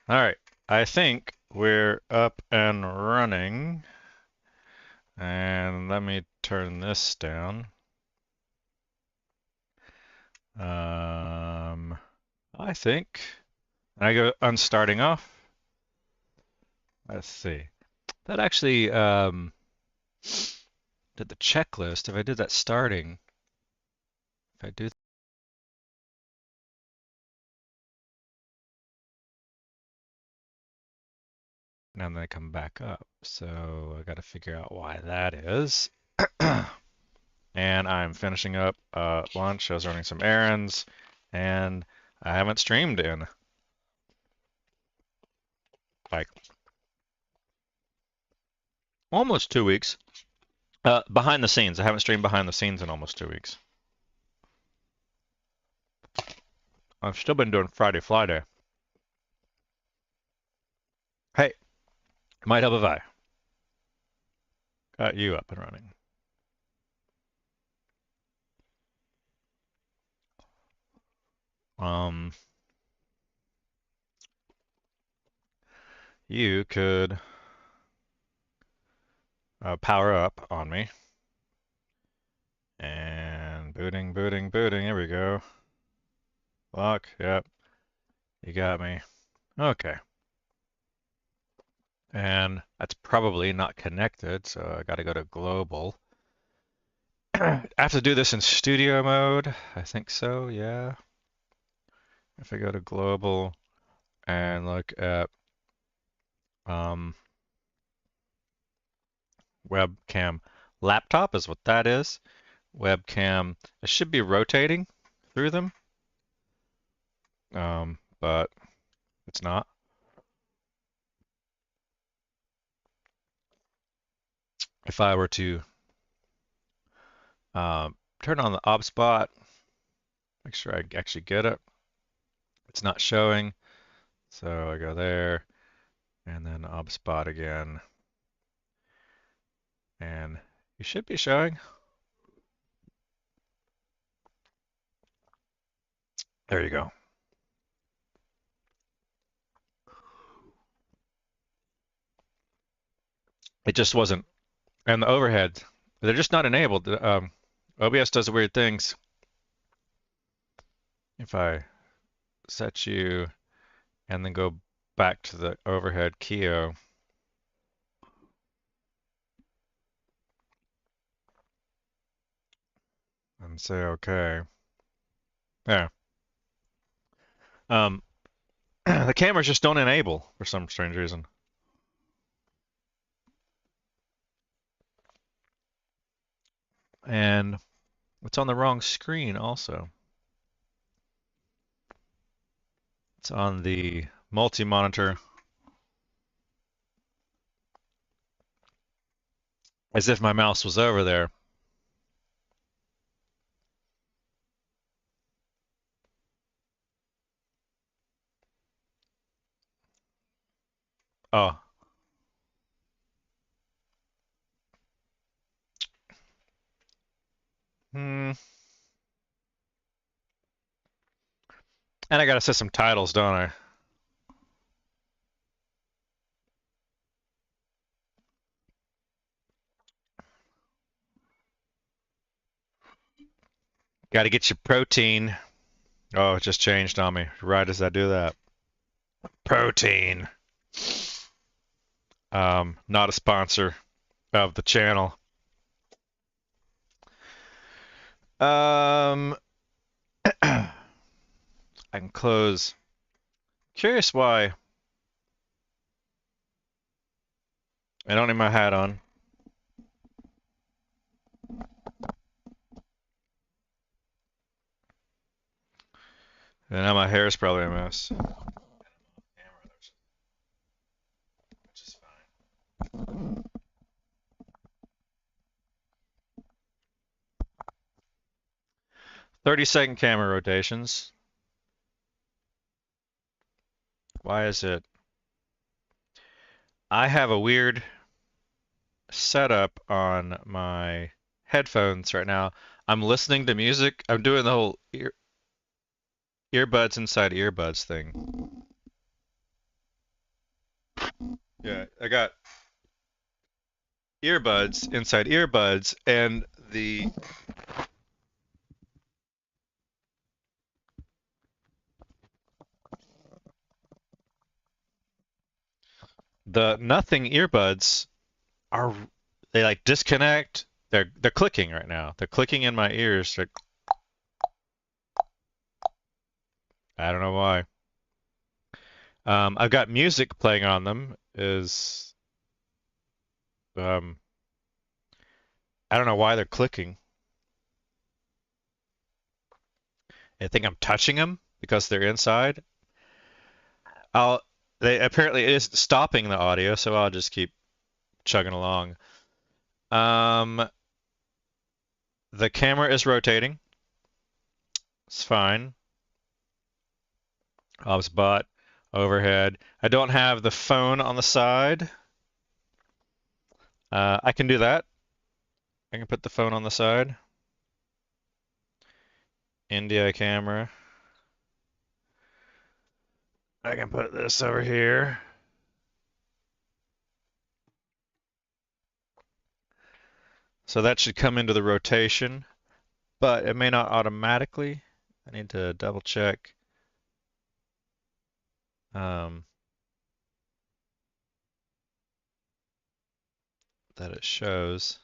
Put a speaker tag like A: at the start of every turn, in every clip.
A: All right, I think we're up and running. And let me turn this down. I think I go on starting off. Let's see. That actually did the checklist. If I did that starting, if I do and then I come back up. So I got to figure out why that is. And I'm finishing up lunch. I was running some errands, and I haven't streamed in like almost 2 weeks. Behind the scenes, I haven't streamed behind the scenes in almost 2 weeks. I've still been doing Friday Fly Day. Hey, might help if I got you up and running. Um, you could power up on me. And booting, booting, booting. There we go. Lock. Yep. You got me. Okay. And that's probably not connected, so I got to go to global. I have to do this in studio mode. I think so, yeah. If I go to global and look at webcam laptop is what that is. Webcam, it should be rotating through them, but it's not. If I were to turn on the op spot, make sure I actually get it. It's not showing, so I go there, and then op spot again, and you should be showing. There you go. It just wasn't. And the overhead, they're just not enabled. OBS does weird things. If I set you and then go back to the overhead keo, and say okay. Yeah. Um, the cameras just don't enable for some strange reason. And it's on the wrong screen also. It's on the multi-monitor. As if my mouse was over there. Oh. Hmm. And I gotta set some titles, don't I? Gotta get your protein. Oh, it just changed on me. Right as I do that. Protein. Not a sponsor of the channel. I can close. Curious why I don't need my hat on. And now my hair is probably a mess. Which is fine. 30-second camera rotations. Why is it? I have a weird setup on my headphones right now. I'm listening to music. I'm doing the whole earbuds inside earbuds thing. Yeah, I got earbuds inside earbuds, and the nothing earbuds are they like disconnect. They're clicking right now. They're clicking in my ears. I don't know why. I've got music playing on them. Is I don't know why they're clicking. I think I'm touching them because they're inside. I'll they apparently it is stopping the audio, so I'll just keep chugging along. Um, the camera is rotating. It's fine. Ob's butt overhead. I don't have the phone on the side. I can do that. I can put the phone on the side. NDI camera. I can put this over here. So that should come into the rotation, but it may not automatically. I need to double check. Um, that it shows.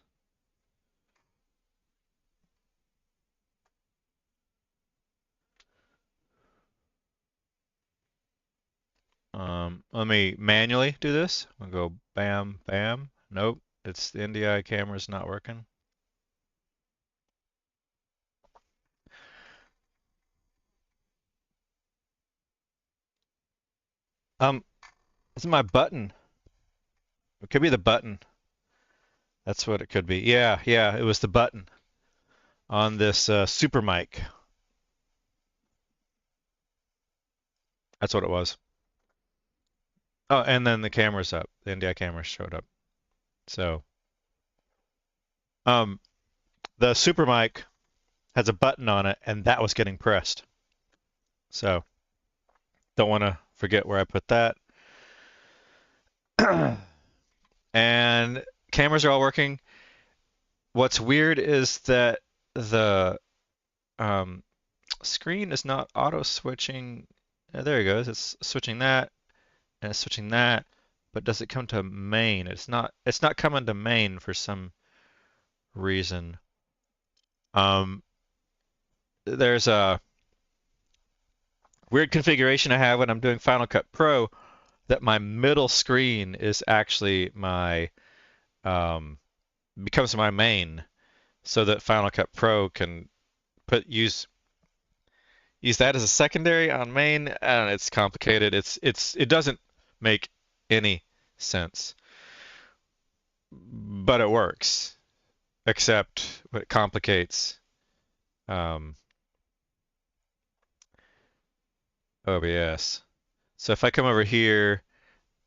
A: Let me manually do this. I'll go bam, bam. Nope, it's the NDI camera's not working. This is my button. It could be the button. That's what it could be. Yeah, yeah, it was the button on this super mic. That's what it was. Oh, and then the camera's up. The NDI camera showed up. So, um, the super mic has a button on it, and that was getting pressed. So, don't want to forget where I put that. And cameras are all working. What's weird is that the screen is not auto switching. There it goes. It's switching that and it's switching that, but does it come to main? It's not coming to main for some reason. There's a weird configuration I have when I'm doing Final Cut Pro that my middle screen is actually my um, becomes my main, so that Final Cut Pro can use that as a secondary on main, and it's complicated. It doesn't make any sense, but it works, except it complicates um, OBS. So if I come over here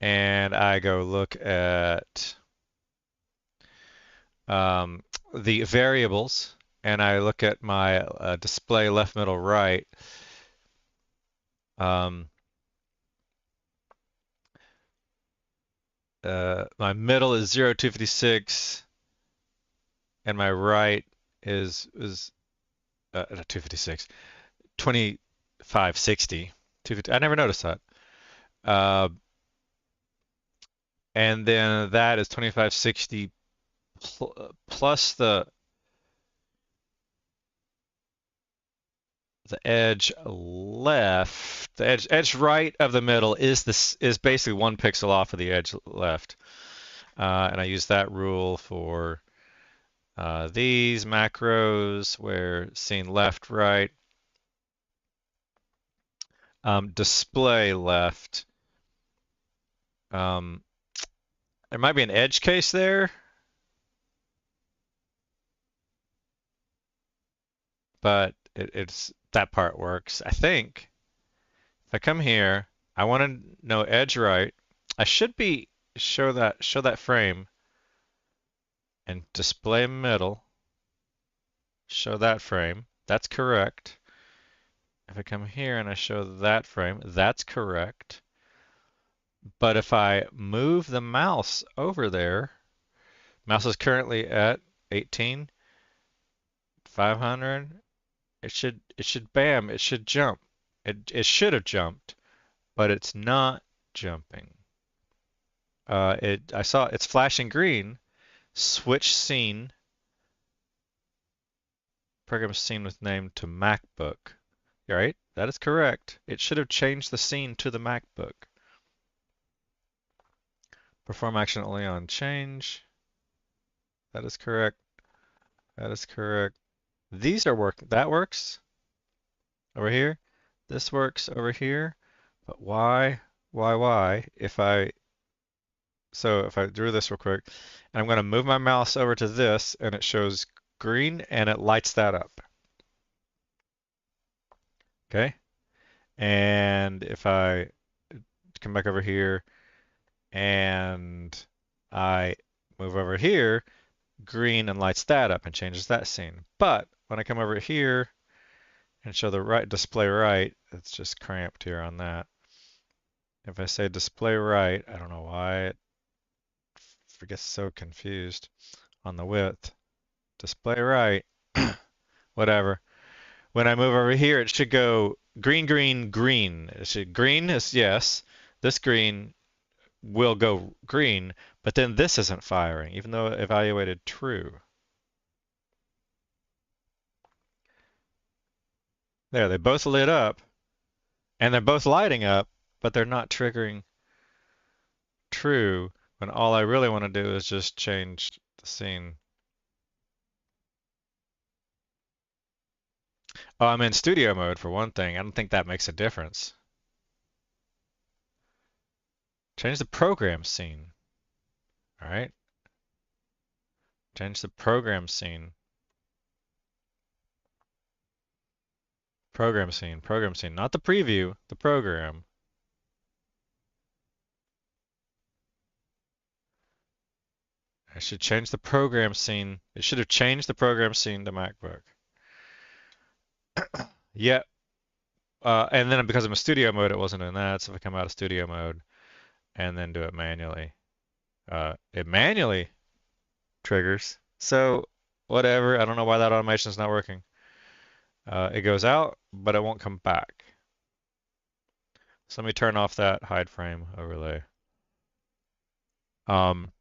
A: and I go look at the variables, and I look at my display left, middle, right, um, my middle is 0256, and my right is 256, 2560. 250, I never noticed that. Uh, and then that is 2560 plus the edge left, the edge right of the middle is basically 1 pixel off of the edge left, and I use that rule for these macros where seeing left, right, display left. There might be an edge case there, but it's that part works. I think if I come here, I want to know edge right. I should be show that frame and display middle. Show that frame. That's correct. If I come here and I show that frame, that's correct. But if I move the mouse over there, mouse is currently at 18, 500. Bam, it should jump. It should have jumped, but it's not jumping. I saw it's flashing green. Switch scene, program scene with name to MacBook. Right? That is correct. It should have changed the scene to the MacBook. Perform action only on change. That is correct. That is correct. These are working. That works over here. This works over here. But why? If I drew this real quick, and I'm going to move my mouse over to this, and it shows green, and it lights that up. Okay? And if I come back over here, and I move over here, green and lights that up and changes that scene. But when I come over here and show the right display right, it's just cramped here on that. If I say display right, I don't know why it gets so confused on the width. Display right, whatever. When I move over here, it should go green, green, green. Green is yes. This green will go green, but then this isn't firing, even though it evaluated true. There, they both lit up, and they're both lighting up, but they're not triggering true when all I really want to do is just change the scene. Oh, I'm in studio mode for one thing. I don't think that makes a difference. Change the program scene. All right. Change the program scene. Program scene. Program scene. Not the preview, the program. I should change the program scene. It should have changed the program scene to MacBook. Yeah. And then because I'm in studio mode, it wasn't in that. So if I come out of studio mode and then do it manually, it manually triggers. So whatever. I don't know why that automation is not working. It goes out, but it won't come back. So let me turn off that hide frame overlay. Um,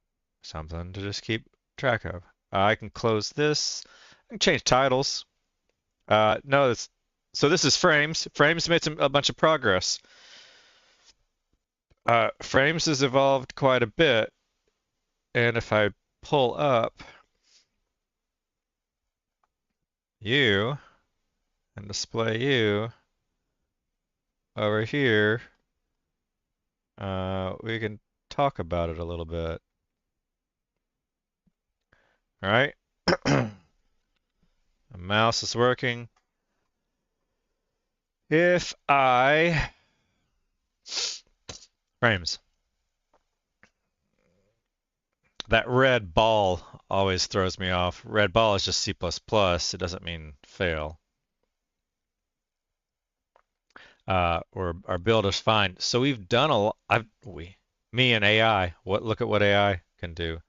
A: Something to just keep track of. I can close this. I can change titles. No, so this is frames. Frames made a bunch of progress. Frames has evolved quite a bit, and if I pull up you and display you over here, we can talk about it a little bit. All right. The mouse is working. If I frames, that red ball always throws me off. Red ball is just C++. It doesn't mean fail. Or our build is fine. So we've done a lot. Me and AI. Look at what AI can do.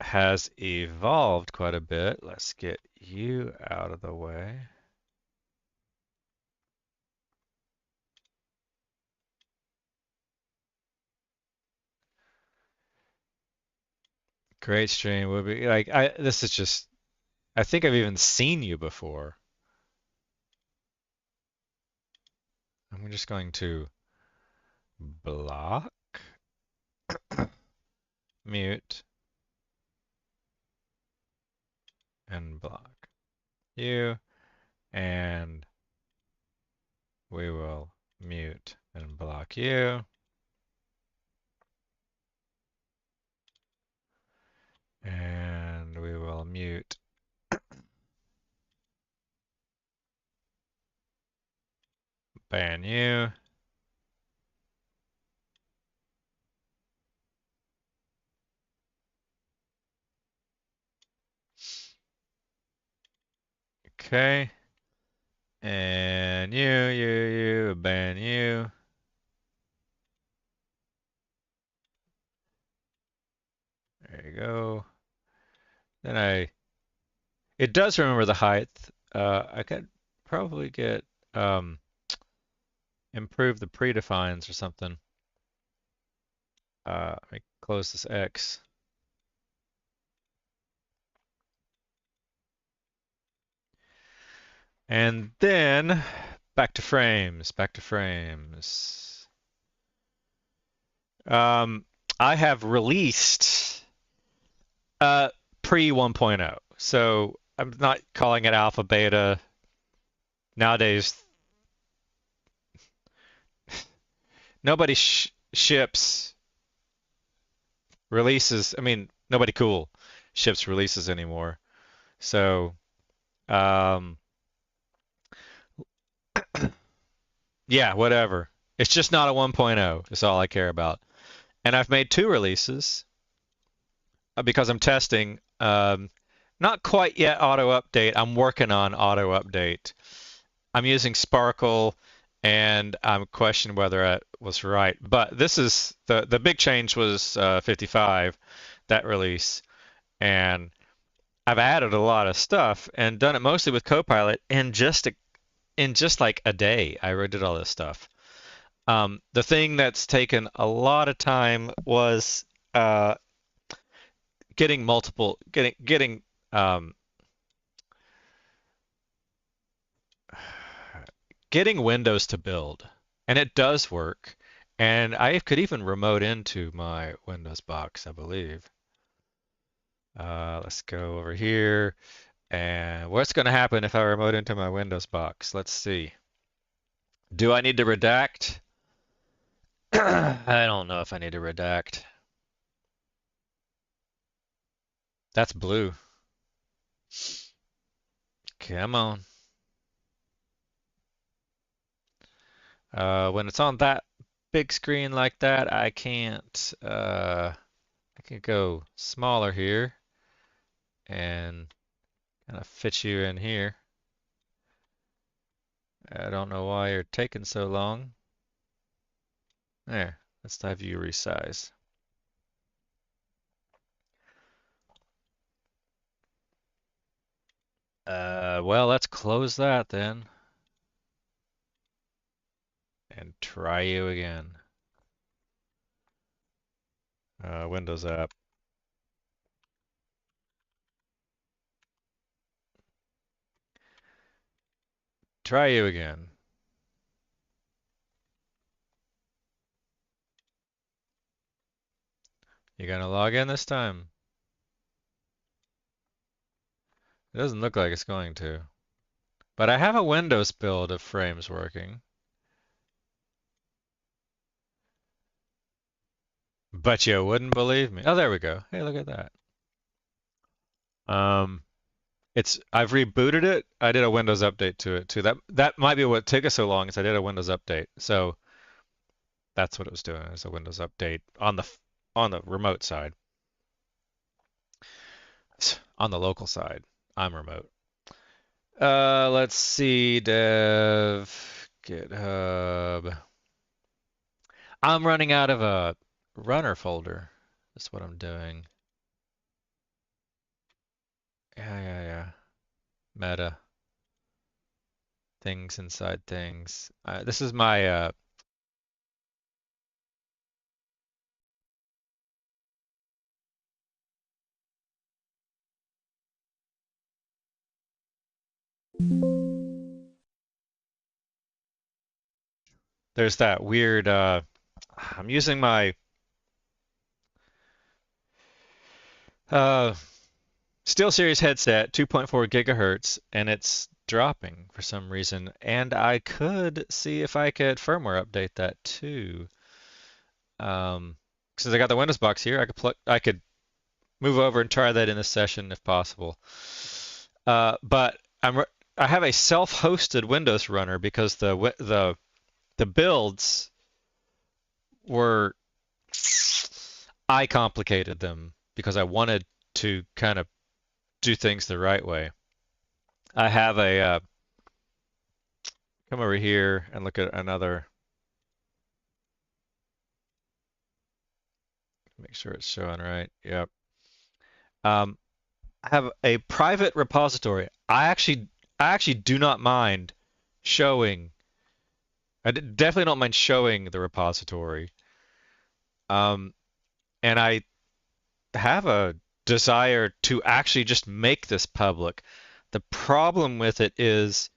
A: Has evolved quite a bit. Let's get you out of the way. Great stream would be like this is just I think I've even seen you before. I'm just going to block, mute, and block you, and we will mute and block you. And we will mute ban you. Okay. And ban you, ban you. There you go. Then it does remember the height. I could probably get um, improve the predefines or something. Let me close this X. And then back to frames, back to frames. I have released pre 1.0. So I'm not calling it alpha beta. Nowadays, nobody ships releases. I mean, nobody cool ships releases anymore. So, um, yeah, whatever. It's just not a 1.0. Is all I care about. And I've made two releases because I'm testing. Not quite yet auto update. I'm working on auto update. I'm using Sparkle, and I'm questioning whether I was right. But this is the big change was 55, that release, and I've added a lot of stuff and done it mostly with Copilot, and in just like a day, I redid all this stuff. The thing that's taken a lot of time was uh, getting getting Windows to build, and it does work. And I could even remote into my Windows box, I believe. Let's go over here. And what's going to happen if I remote into my Windows box? Let's see. Do I need to redact? I don't know if I need to redact. That's blue. Come on. When it's on that big screen like that, I can't. I can go smaller here and kind of fit you in here. I don't know why you're taking so long. There, let's have you resize. Well, let's close that then. And try you again. Windows app. Try you again. You gonna log in this time? It doesn't look like it's going to. But I have a Windows build of frames working. But you wouldn't believe me. Oh, there we go. Hey, look at that. Um, I've rebooted it. I did a Windows update to it too. That might be what took us so long is I did a Windows update. So that's what it was doing. Is a Windows update on the remote side. On the local side, I'm remote. Let's see, dev, GitHub. I'm running out of a runner folder. That's what I'm doing. Yeah. Meta. Things inside things. This is my there's that weird I'm using my SteelSeries headset, 2.4 gigahertz, and it's dropping for some reason. And I could see if I could firmware update that too. Since I got the Windows box here, I could move over and try that in this session if possible. But I have a self-hosted Windows runner because the builds were I complicated them because I wanted to kind of do things the right way. I have a come over here and look at another. Make sure it's showing right. Yep. I have a private repository. I actually do not mind showing. Definitely don't mind showing the repository. Um, and I have a desire to actually just make this public. The problem with it is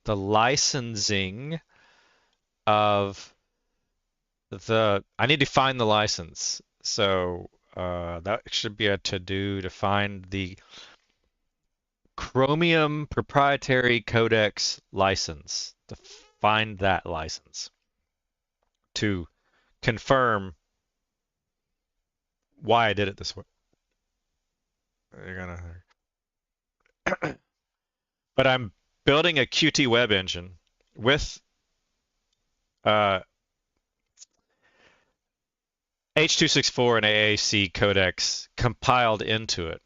A: the licensing of I need to find the license. So that should be a to-do to find the Chromium proprietary codex license, to find that license to confirm why I did it this way. You're gonna, but I'm building a Qt web engine with uh, H.264 and AAC codecs compiled into it.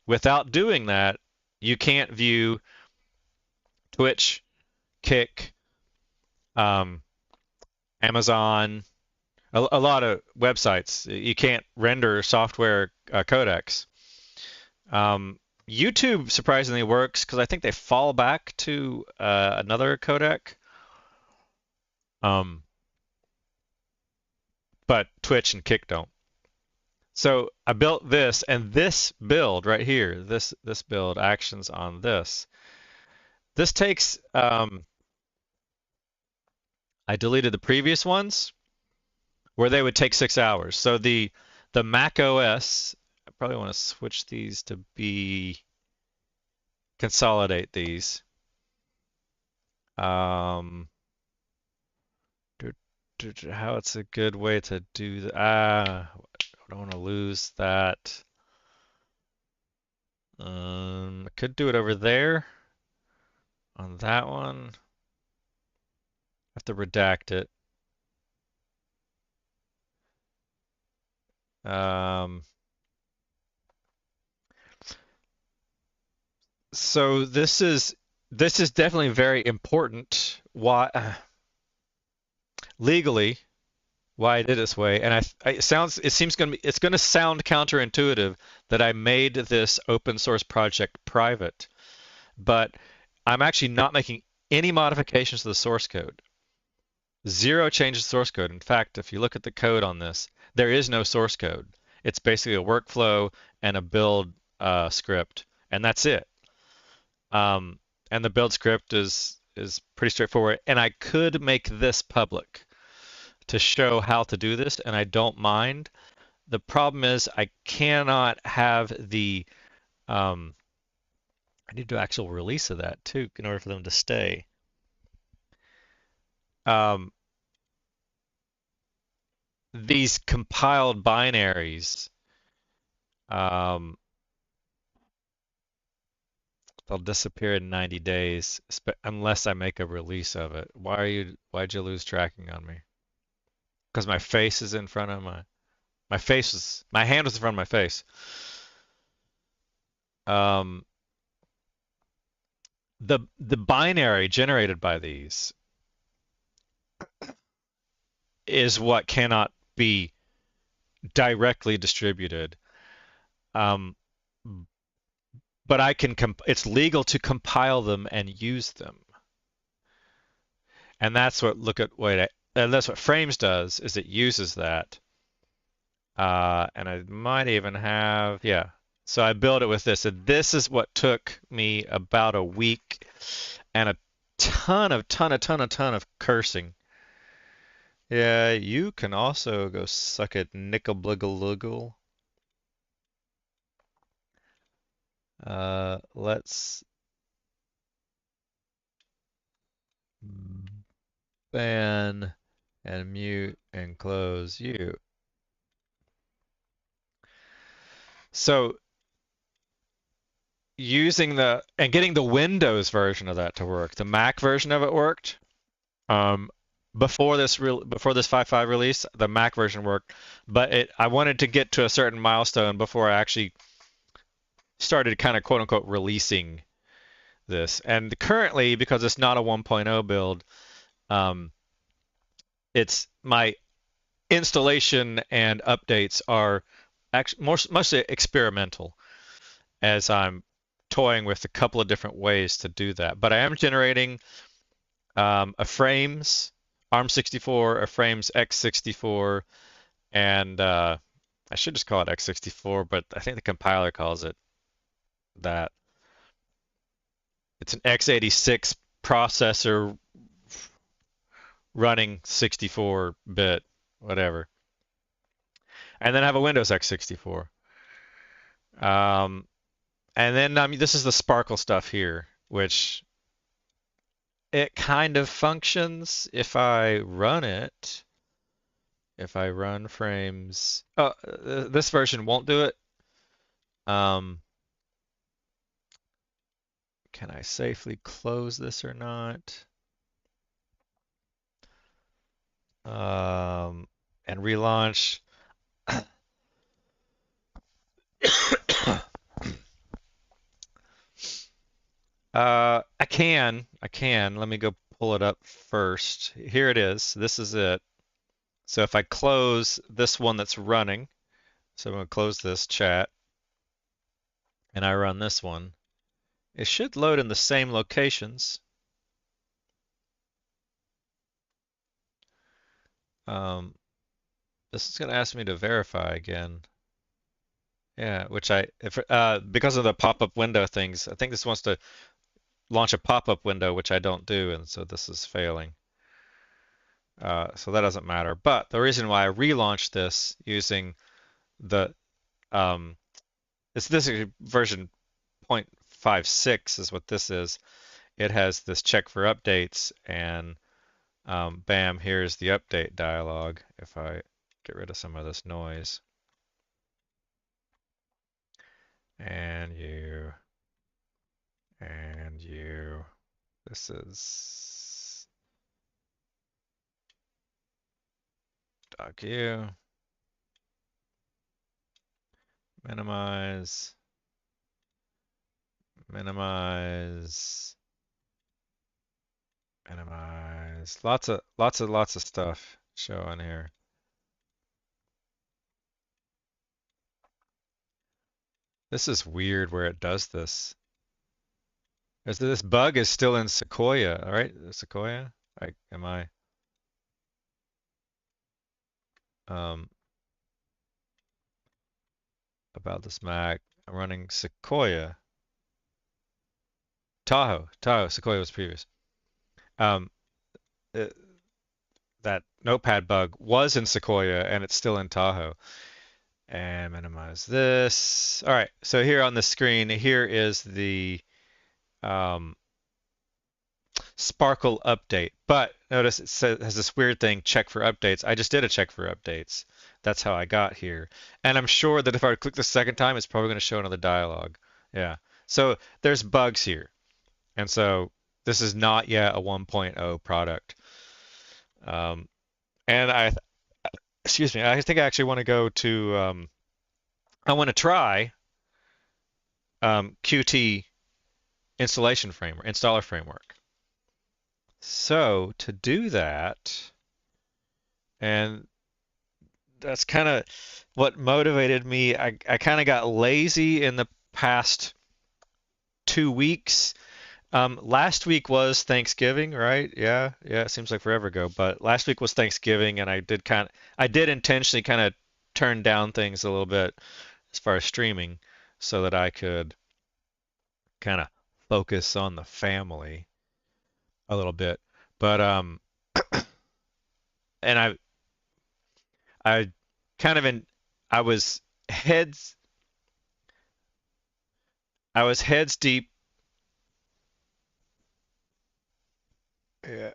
A: Without doing that, you can't view Twitch, Kick, Amazon, a lot of websites. You can't render software codecs. YouTube surprisingly works because I think they fall back to another codec. But Twitch and Kick don't. So I built this, and this build right here, this build actions on this. This takes, I deleted the previous ones where they would take 6 hours. So the Mac OS, I probably want to switch these to be, consolidate these. How it's a good way to do that. I don't want to lose that. I could do it over there on that one. I have to redact it. So this is definitely very important. Why legally why I did it this way, and it's going to sound counterintuitive that I made this open source project private, but I'm actually not making any modifications to the source code. Zero changes to source code. In fact, if you look at the code on this, there is no source code. It's basically a workflow and a build script, and that's it. And the build script is pretty straightforward. And I could make this public to show how to do this, and I don't mind. The problem is I cannot have the I need to do actual release of that too in order for them to stay. These compiled binaries, they'll disappear in 90 days unless I make a release of it. Why'd you lose tracking on me? Because my face is in front of my hand was in front of my face. The binary generated by these is what cannot be directly distributed. But it's legal to compile them and use them. And that's what that's what Frames does, is it uses that. And I might even have, yeah. So I built it with this. And this is what took me about a week and a ton of cursing. Yeah, you can also go suck it, nickel-bliggle-luggle. Let's ban and mute and close you. So using getting the Windows version of that to work, the Mac version of it worked. Before this 5.5 release, the Mac version worked, but I wanted to get to a certain milestone before I actually started kind of quote unquote releasing this. And currently, because it's not a 1.0 build, Um, it's my installation and updates are actually mostly experimental as I'm toying with a couple of different ways to do that. But I am generating a frames ARM64, a frames x64, and I should just call it x64, but I think the compiler calls it that. It's an x86 processor running 64-bit, whatever. And then I have a Windows x64. Um, and then this is the Sparkle stuff here, which it kind of functions if I run it. If I run frames, oh, this version won't do it. Um, can I safely close this or not? And relaunch. I can. Let me go pull it up first. Here it is. This is it. So if I close this one that's running, so I'm going to close this chat, and I run this one, it should load in the same locations. Um, this is going to ask me to verify again. Yeah, which because of the pop-up window things, I think this wants to launch a pop-up window, which I don't do, and so this is failing. So that doesn't matter. But the reason why I relaunched this using the this is version 0.56 is what this is. It has this check for updates, and bam, here's the update dialog. If I get rid of some of this noise, and you, this is .u, minimize, minimize, minimize. Lots of stuff showing here. This is weird where it does this. This bug is still in Sequoia, all right? Sequoia? Am I? Um, about this Mac. I'm running Sequoia. Tahoe. Sequoia was previous. Um, uh, that Notepad bug was in Sequoia and it's still in Tahoe. And minimize this. All right, so here on the screen, here is the um, Sparkle update. But notice it says, has this weird thing, check for updates. I just did a check for updates. That's how I got here. And I'm sure that if I click the second time, it's probably going to show another dialog. Yeah. So there's bugs here. And so this is not yet a 1.0 product. Um, and excuse me, I think I actually want to go to, I want to try Qt installer framework. So to do that, and that's kind of what motivated me. I kind of got lazy in the past 2 weeks. Last week was Thanksgiving, right? Yeah, it seems like forever ago, but last week was Thanksgiving, and I did intentionally kind of turn down things a little bit as far as streaming so that I could kind of focus on the family a little bit. But and I kind of in I was heads I was heads deep. Yeah.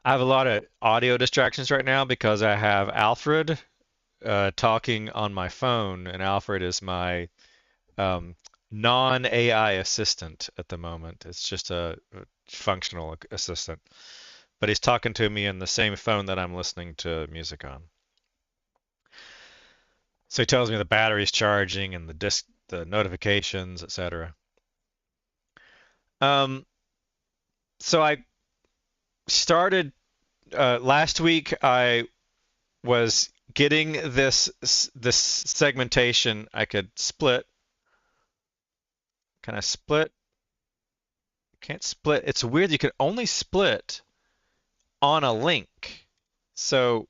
A: I have a lot of audio distractions right now because I have Alfred talking on my phone, and Alfred is my um, non-AI assistant at the moment. It's just a functional assistant, but he's talking to me in the same phone that I'm listening to music on. So he tells me the battery's charging and the notifications, etc. Um, So I started last week. I was getting this segmentation. I could split. Can I split? Can't split. It's weird. You can only split on a link. So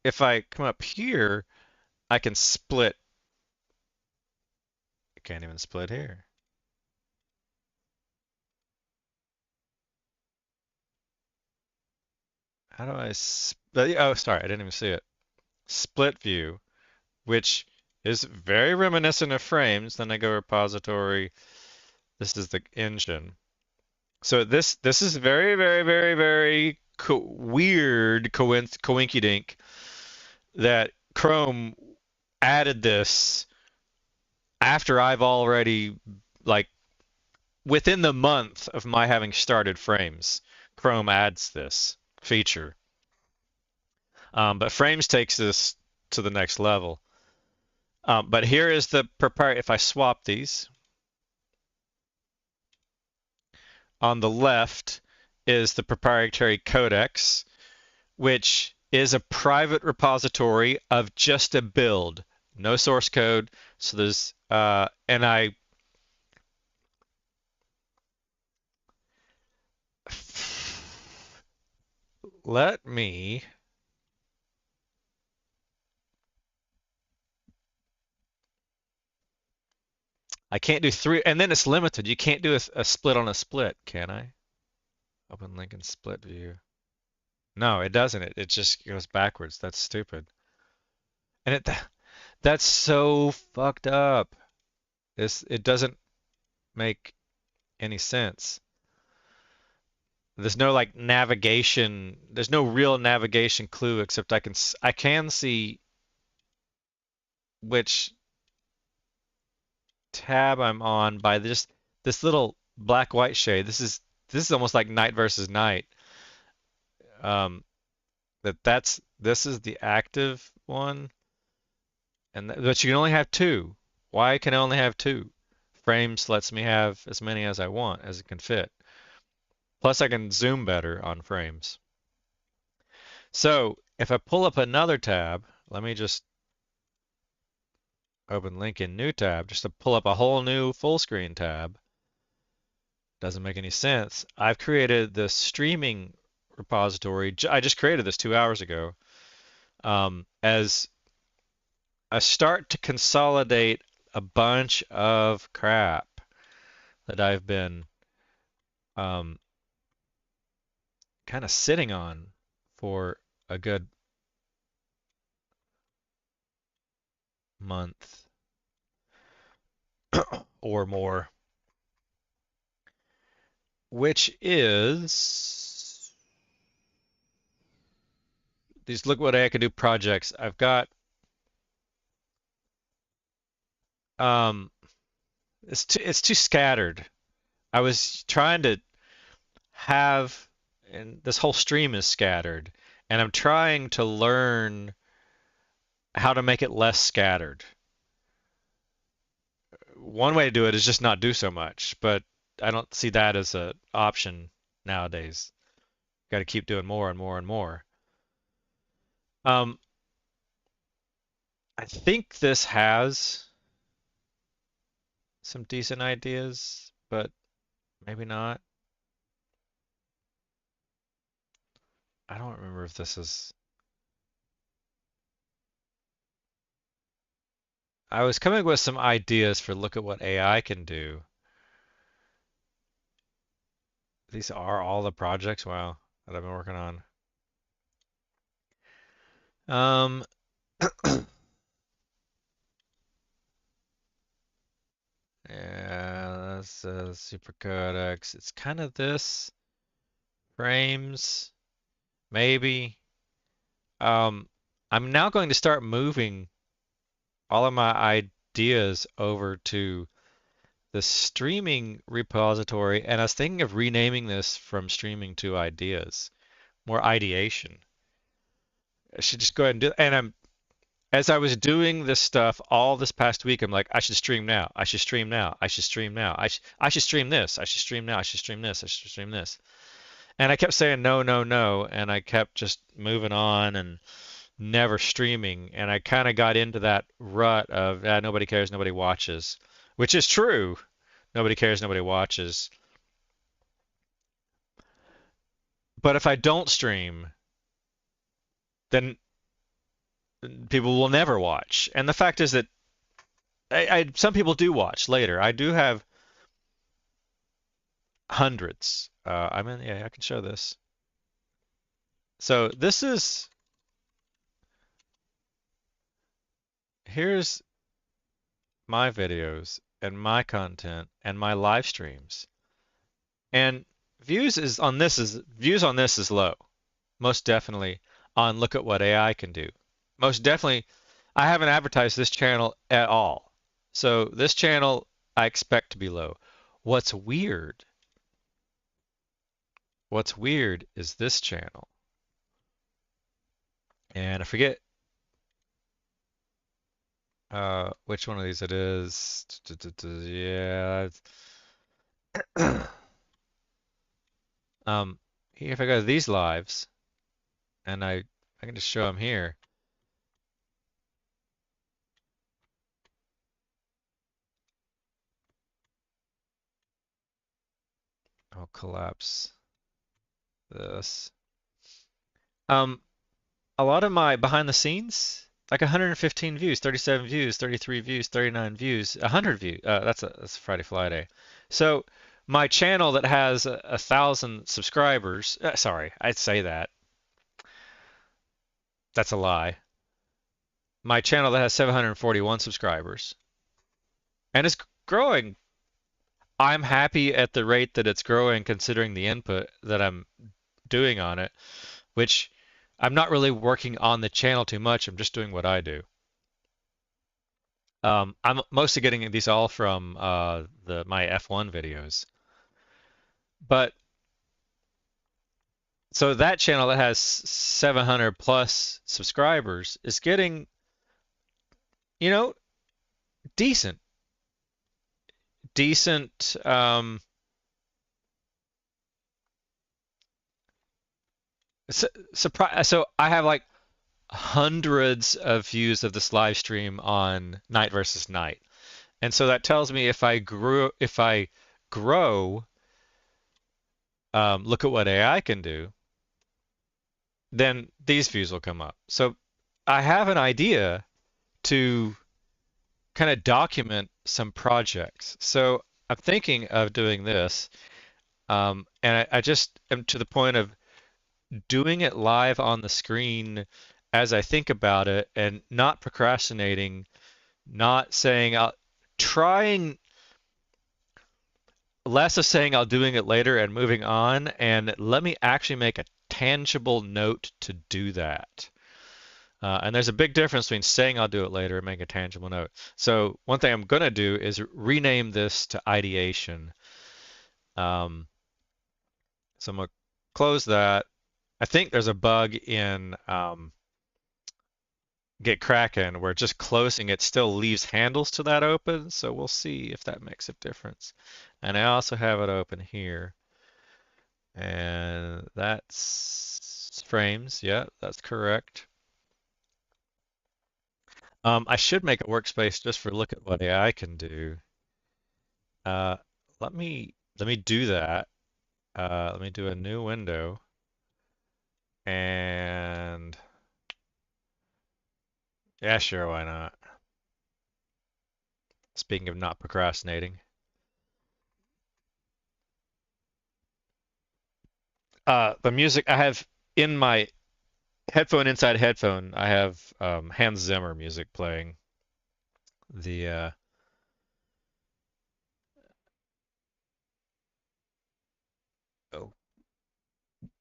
A: if I come up here, I can split. I can't even split here. How do I split? Oh, sorry, I didn't even see it. Split view, which is very reminiscent of frames. Then I go repository. This is the engine. So this is very, very, very, very weird coinky dink that Chrome added this after I've already, like, within the month of my having started frames. Chrome adds this feature. But frames takes this to the next level. But here is the proprietary. If I swap these, on the left is the proprietary codex, which is a private repository of just a build, no source code. So there's and let me. I can't do three, and then it's limited. You can't do a split on a split, can I? Open link and split view. No, it doesn't. It just goes backwards. That's stupid. And that's so fucked up. It doesn't make any sense. There's no like navigation. There's no real navigation clue except I can see which tab I'm on by this little black white shade. This is almost like night versus night. Um, this is the active one, and but you can only have two. Why can I only have two? Frames lets me have as many as I want as it can fit. Plus, I can zoom better on frames. So if I pull up another tab, let me just open link in new tab just to pull up a whole new full screen tab. Doesn't make any sense. I've created this streaming repository. I just created this 2 hours ago as a start to consolidate a bunch of crap that I've been um, kind of sitting on for a good month or more, which is these Look What I Can Do projects. I've got um, it's too scattered. I was trying to have, and this whole stream is scattered, and I'm trying to learn how to make it less scattered. One way to do it is just not do so much, but I don't see that as an option nowadays. Got to keep doing more and more and more. Um, I think this has some decent ideas, but maybe not. I don't remember if this is. I was coming with some ideas for look at what AI can do. These are all the projects, wow, that I've been working on. Um, yeah, that's super codex. It's kind of this frames, maybe. Um, I'm now going to start moving all of my ideas over to the streaming repository, and I was thinking of renaming this from streaming to ideas, more ideation. I should just go ahead and do, as I was doing this stuff all this past week, I'm like, I should stream now. I should stream now. I should stream now. I should stream this. I should stream now. I should stream this. I should stream this. And I kept saying no, no, no, and I kept just moving on and never streaming. And I kind of got into that rut of nobody cares, nobody watches, which is true. Nobody cares, nobody watches. But if I don't stream, then people will never watch. And the fact is that some people do watch later. I do have hundreds. Yeah, I can show this. So here's my videos and my content and my live streams. And views on this is low. Most definitely on Look at What AI Can Do. Most definitely, I haven't advertised this channel at all. So this channel I expect to be low. What's weird? What's weird is this channel. And I forget which one of these it is. Yeah. Here, if I go to these lives, and I can just show them here. I'll collapse this. A lot of my behind the scenes, like 115 views, 37 views, 33 views, 39 views, 100 views. That's Friday Fly Day. So my channel that has 1,000 subscribers, sorry, I'd say that. That's a lie. My channel that has 741 subscribers and is growing. I'm happy at the rate that it's growing considering the input that I'm doing on it, which I'm not really working on the channel too much. I'm just doing what I do. I'm mostly getting these all from my F1 videos. But so that channel that has 700 plus subscribers is getting, you know, decent, decent. Surprise. So I have like hundreds of views of this live stream on Night versus Night. And so that tells me if I grow, look at what AI can do, then these views will come up. So I have an idea to kind of document some projects. So I'm thinking of doing this, and I just am to the point of doing it live on the screen as I think about it and not procrastinating, not saying I'll trying less of saying I'll doing it later and moving on, and let me actually make a tangible note to do that. And there's a big difference between saying I'll do it later and making a tangible note. So one thing I'm going to do is rename this to ideation. So I'm going to close that. I think there's a bug in Get Kraken where just closing it still leaves handles to that open. So we'll see if that makes a difference. And I also have it open here. And that's frames. Yeah, that's correct. I should make a workspace just for look at what AI can do. Uh, let me do that. Let me do a new window. And yeah, sure, why not? Speaking of not procrastinating. The music I have in my headphone inside headphone, I have Hans Zimmer music playing. The oh,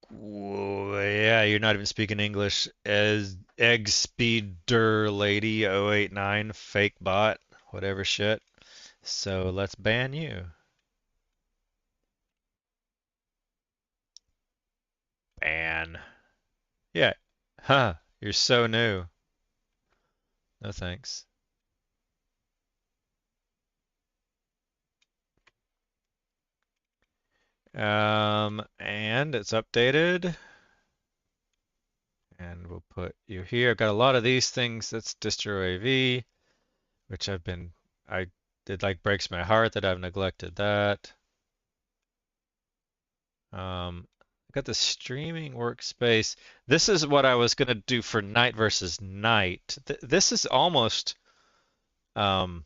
A: whoa, yeah, you're not even speaking English. As Egg Speeder Lady 089 fake bot, whatever shit. So let's ban you. Ban. Yeah. Huh. You're so new. No thanks. And it's updated. And we'll put you here. I've got a lot of these things. That's distro AV, which I did like breaks my heart that I've neglected that. I got the streaming workspace. This is what I was gonna do for night versus night. This is almost, um,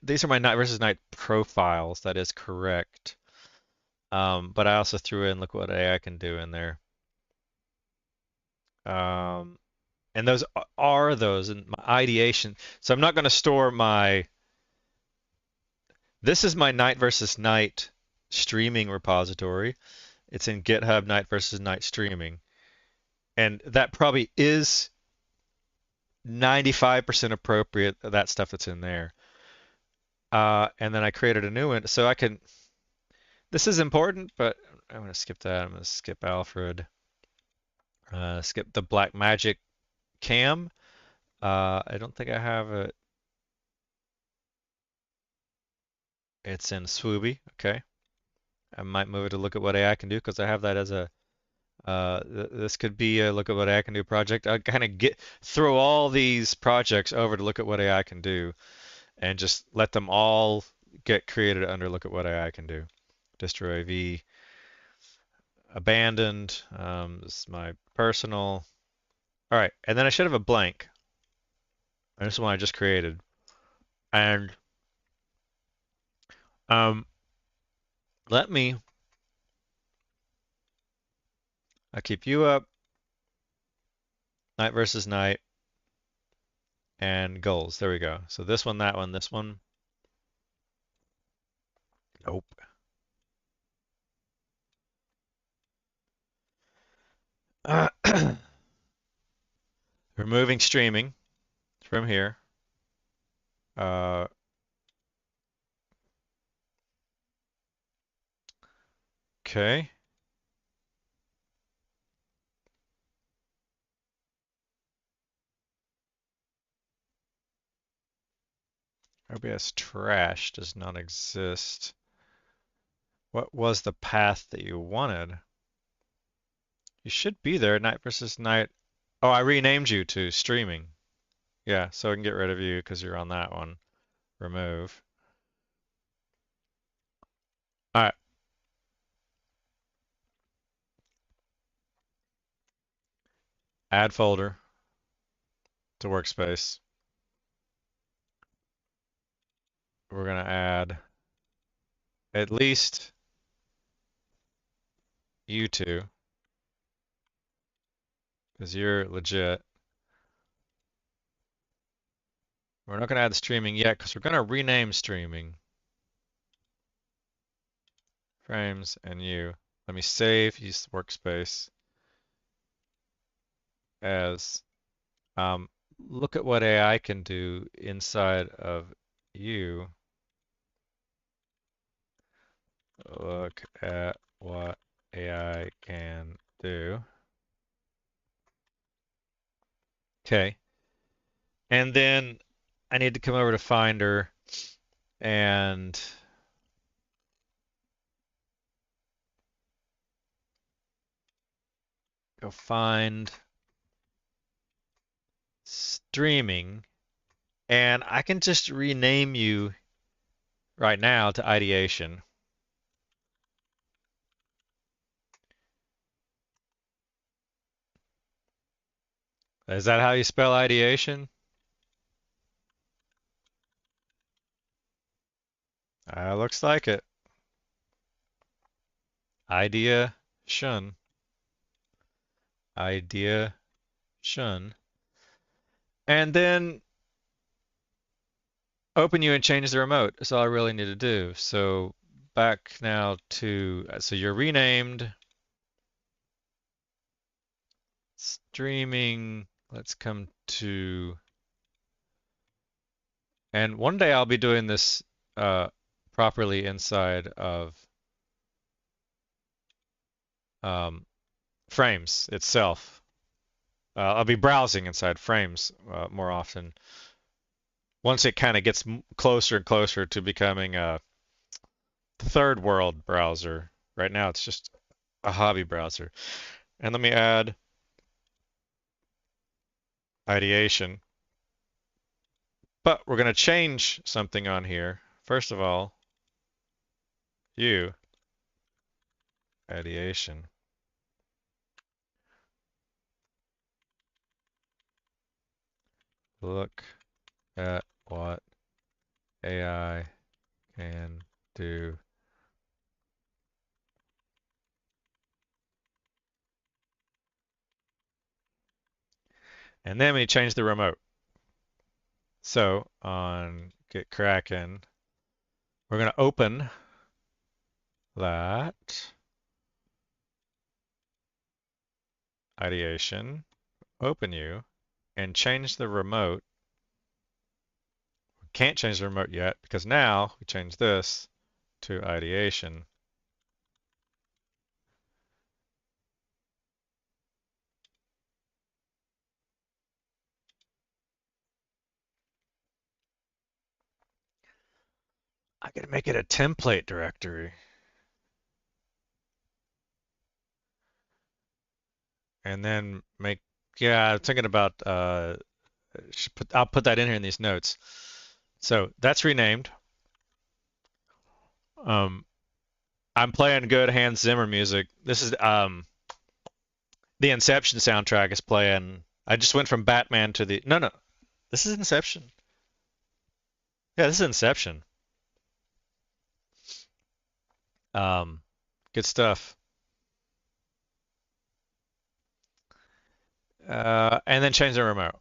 A: these are my night versus night profiles. That is correct. But I also threw in look what AI can do in there. Um, and those are those in my ideation. So I'm not going to store my. This is my night versus night streaming repository. It's in GitHub night versus night streaming, and that probably is 95% appropriate. That stuff that's in there. And then I created a new one, so I can. This is important, but I'm going to skip that. I'm going to skip Alfred. Skip the Black Magic cam. I don't think I have it. It's in Swooby. Okay. I might move it to look at what AI can do because I have that as a. This could be a look at what AI can do project. I kind of get throw all these projects over to look at what AI can do, and just let them all get created under look at what AI can do. Distro AV abandoned. This is my personal. All right, and then I should have a blank. And this is one I just created. And um, let me. I keep you up. Night versus night. And goals. There we go. So this one, that one, this one. Nope. Removing streaming from here. Uh, okay. OBS trash does not exist. What was the path that you wanted? You should be there, night versus night. Oh, I renamed you to streaming. Yeah, so I can get rid of you because you're on that one. Remove. All right. Add folder to workspace. We're gonna add at least you two because you're legit. We're not gonna add the streaming yet because we're gonna rename streaming. Frames and you. Let me save use workspace as look at what AI can do inside of you. Look at what AI can do. Okay. And then I need to come over to Finder and go find streaming. And I can just rename you right now to ideation. Is that how you spell ideation? Looks like it. Idea shun. Idea shun. And then open you and change the remote. That's all I really need to do. So back now to, so you're renamed streaming. Let's come to, and one day I'll be doing this properly inside of um, Frames itself. I'll be browsing inside Frames more often. Once it kind of gets closer and closer to becoming a third world browser. Right now, it's just a hobby browser. And let me add ideation. But we're going to change something on here. First of all, ideation. Look at what AI can do. And then we change the remote. So on Get Kraken, we're going to open that ideation, open you, and change the remote. We can't change the remote yet because now we change this to ideation. I gotta make it a template directory. And then yeah, I'm thinking about, I'll put that in here in these notes. So that's renamed. Um, I'm playing good Hans Zimmer music. This is, the Inception soundtrack is playing. I just went from Batman to no, this is Inception. Yeah, this is Inception. Um, Good stuff. And then change the remote.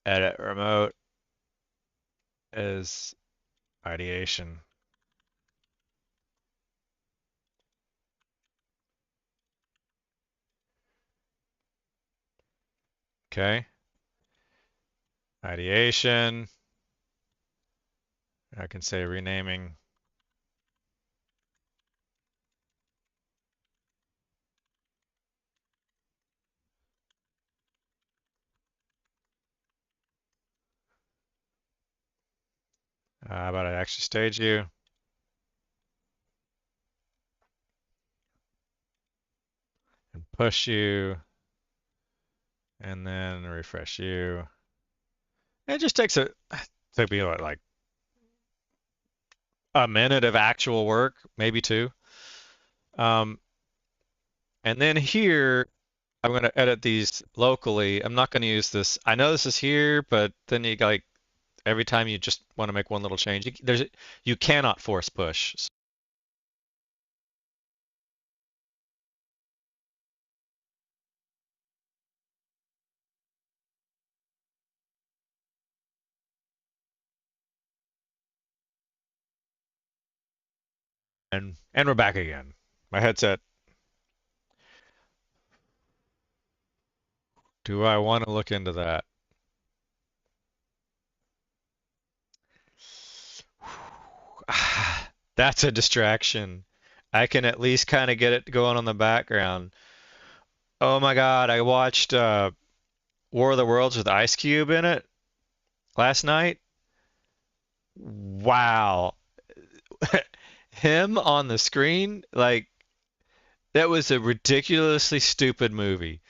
A: Edit remote is ideation. Okay. Ideation. I can say renaming. How about I actually stage you? And push you. And then refresh you. It just took me like a minute of actual work, maybe two. Um, and then here, I'm going to edit these locally. I'm not going to use this. I know this is here, but then you like every time you just want to make one little change, you cannot force push. And we're back again. My headset. Do I want to look into that? That's a distraction. I can at least kind of get it going on the background. Oh my God, I watched War of the Worlds with Ice Cube in it last night. Wow. Him on the screen, like that was a ridiculously stupid movie.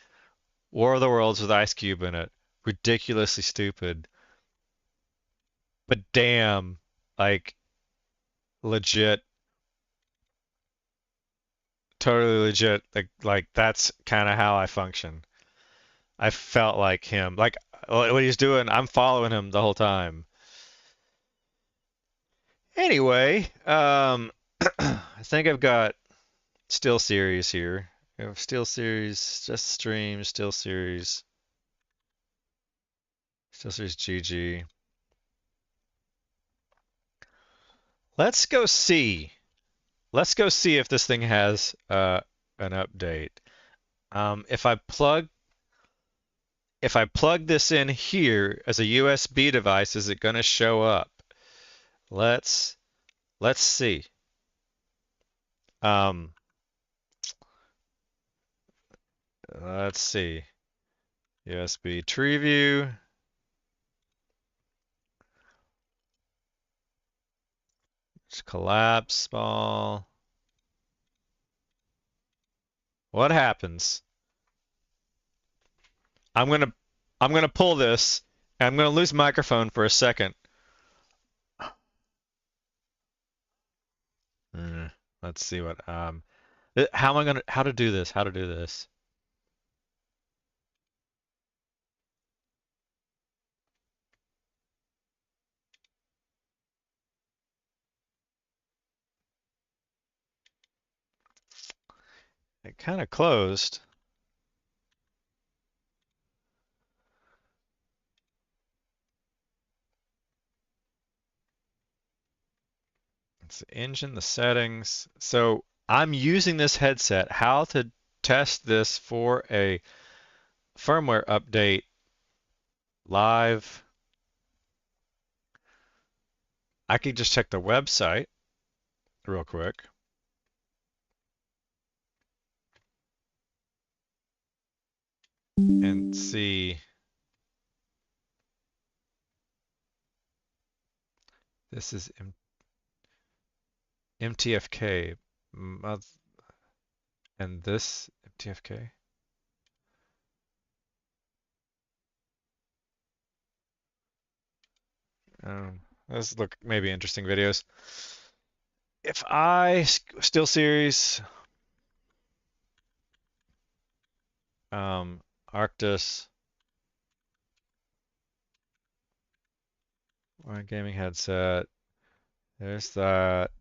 A: War of the Worlds with Ice Cube in it. Ridiculously stupid. But damn, like legit, totally legit. Like that's kind of how I function. I felt like him. Like what he's doing, I'm following him the whole time. Anyway, I think I've got still series here. We have still series, just stream, still series GG. Let's go see. Let's go see if this thing has an update. If I plug this in here as a USB device, is it going to show up? Let's see. Um, let's see. USB tree view. Just collapse ball. What happens? I'm gonna I'm gonna pull this and I'm gonna lose microphone for a second. Hmm, let's see what how am I gonna how to do this? How to do this? It kind of closed. It's the engine, the settings. So I'm using this headset. How to test this for a firmware update live? I could just check the website real quick and see. This is MTFK. And this MTFK. Let's look maybe interesting videos. If I still series, um, Arctis, my gaming headset. There's that.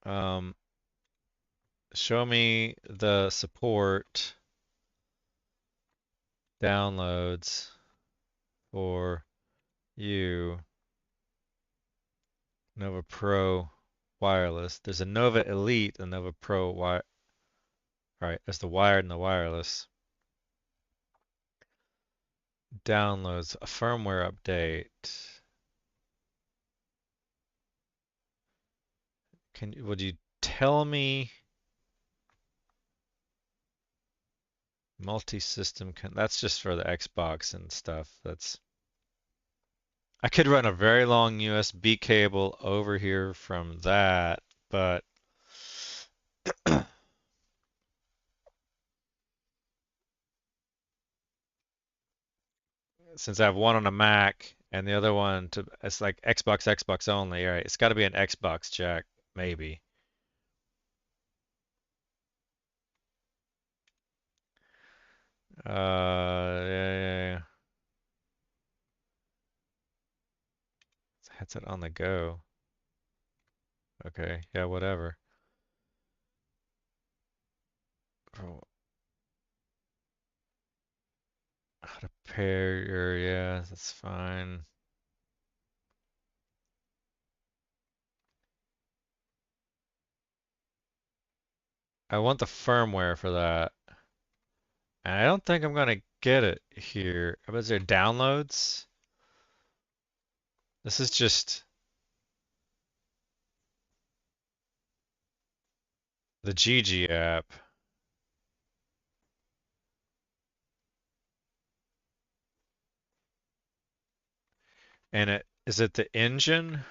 A: Um, show me the support downloads for you. Nova Pro wireless. There's a Nova Elite and Nova Pro wire. Right, there's the wired and the wireless. Downloads, a firmware update. Would you tell me multi-system? That's just for the Xbox and stuff. I could run a very long USB cable over here from that, but since I have one on a Mac and the other one it's like Xbox only, right? It's got to be an Xbox jack, maybe. Yeah. It's a headset on the go. Okay, yeah, whatever. Oh, how to pair your, yeah, that's fine. I want the firmware for that. And I don't think I'm gonna get it here. Is there downloads? This is just the GG app. And is it the engine?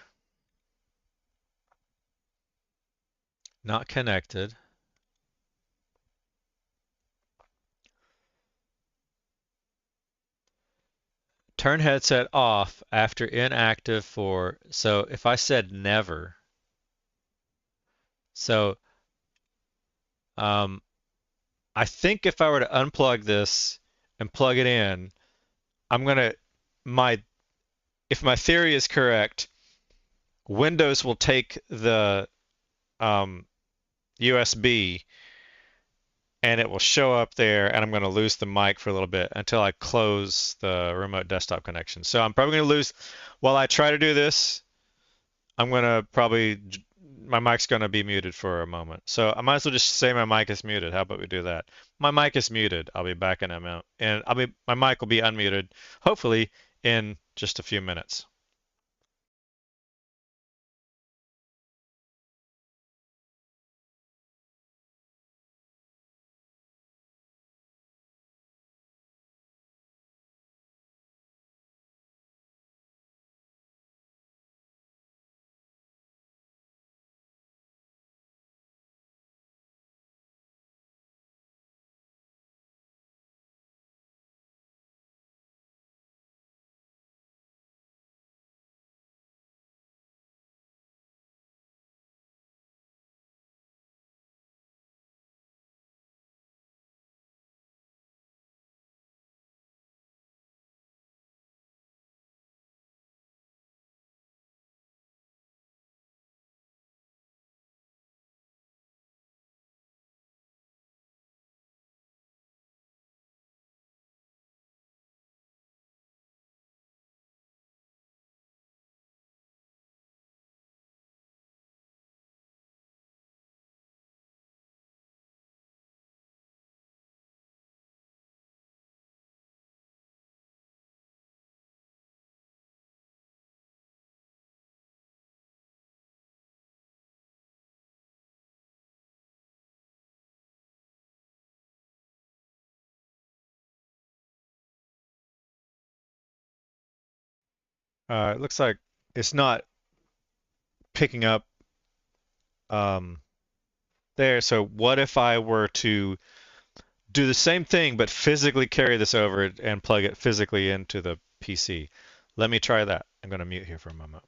A: Not connected. Turn headset off after inactive for, so if I said never, so um, I think if I were to unplug this and plug it in, I'm gonna, my, if my theory is correct, Windows will take the um, USB and it will show up there and I'm going to lose the mic for a little bit until I close the remote desktop connection. So I'm probably going to lose, while I try to do this, I'm going to probably, my mic's going to be muted for a moment. So I might as well just say my mic is muted. How about we do that? My mic is muted. I'll be back in a minute. And my mic will be unmuted, hopefully in just a few minutes. It looks like it's not picking up um, there. So what if I were to do the same thing, but physically carry this over and plug it physically into the PC? Let me try that. I'm going to mute here for a moment.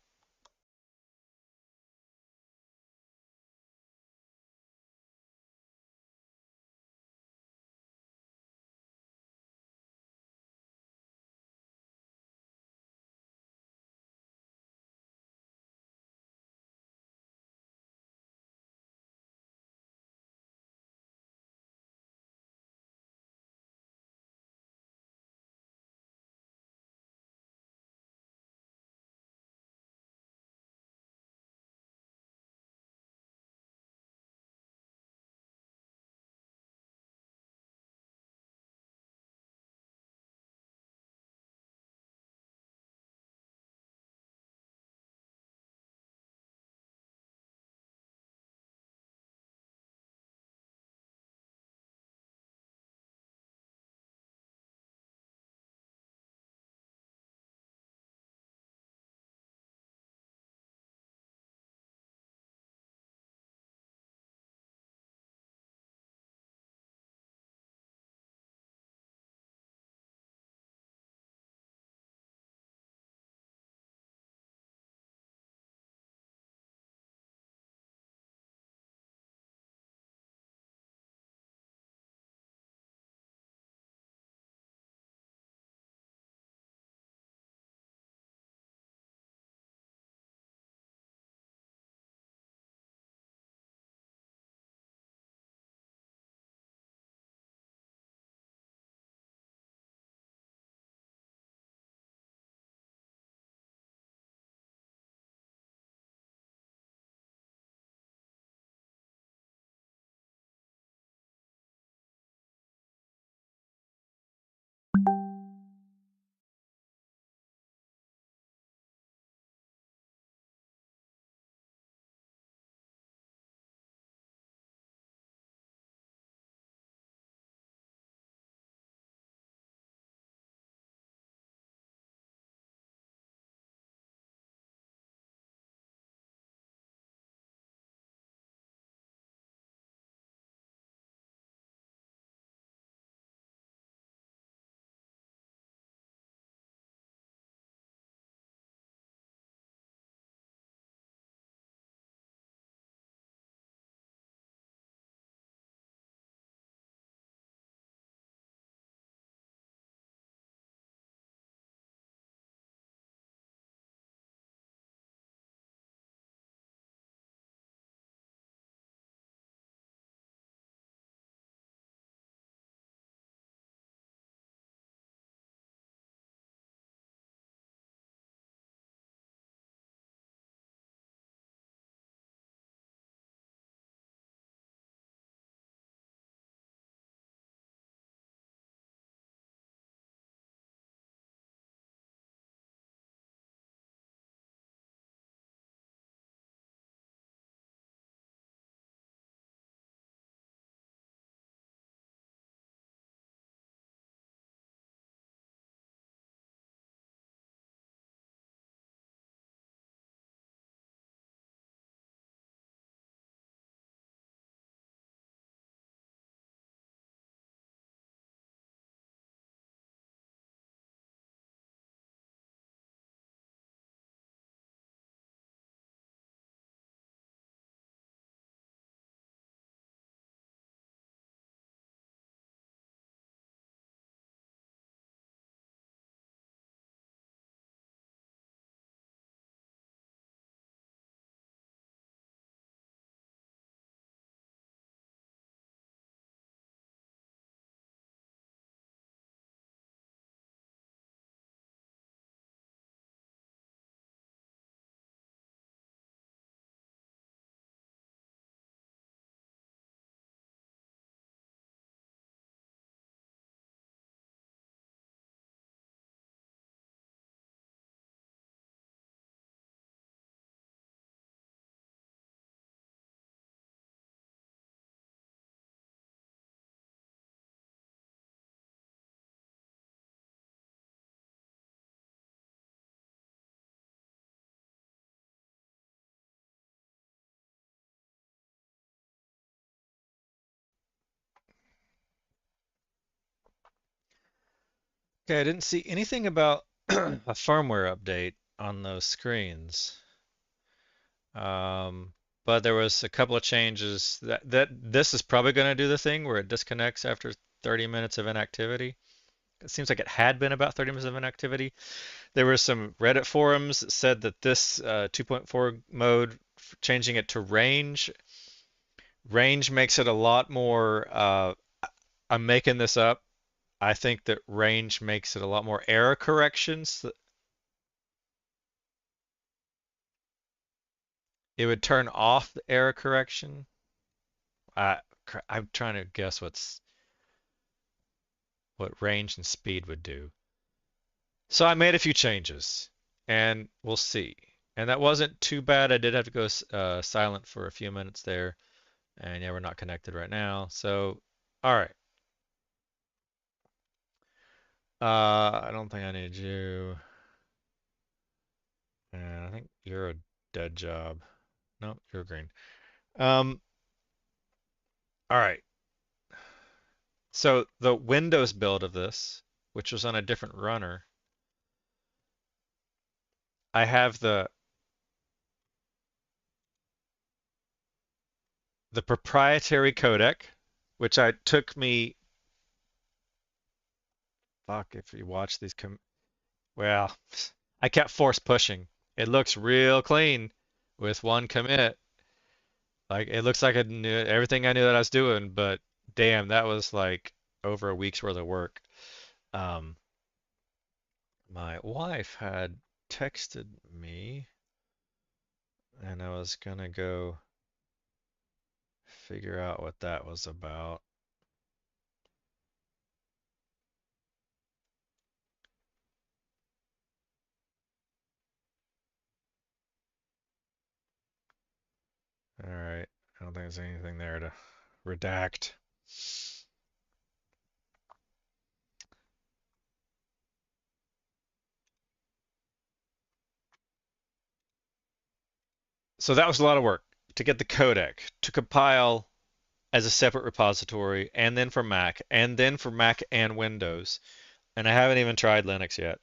A: Okay, I didn't see anything about a firmware update on those screens. Um, but there was a couple of changes that this is probably going to do the thing where it disconnects after 30 minutes of inactivity. It seems like it had been about 30 minutes of inactivity. There were some Reddit forums that said that this 2.4 mode, changing it to range makes it a lot more. I'm making this up. I think that range makes it a lot more error corrections. It would turn off the error correction. I, I'm trying to guess what range and speed would do. So I made a few changes, and we'll see. And that wasn't too bad. I did have to go silent for a few minutes there, and yeah, we're not connected right now. So, all right. I don't think I need you, and I think you're a dead job. No, you're green. Um, all right. So the Windows build of this, which was on a different runner, I have the proprietary codec, which I took me. Fuck, if you watch these well, I kept force pushing. It looks real clean with one commit. Like it looks like I knew everything I knew that I was doing, but damn, that was like over a week's worth of work. Um, my wife had texted me, and I was gonna go figure out what that was about. All right, I don't think there's anything there to redact. So that was a lot of work to get the codec, to compile as a separate repository, and then for Mac, and then for Mac and Windows. And I haven't even tried Linux yet.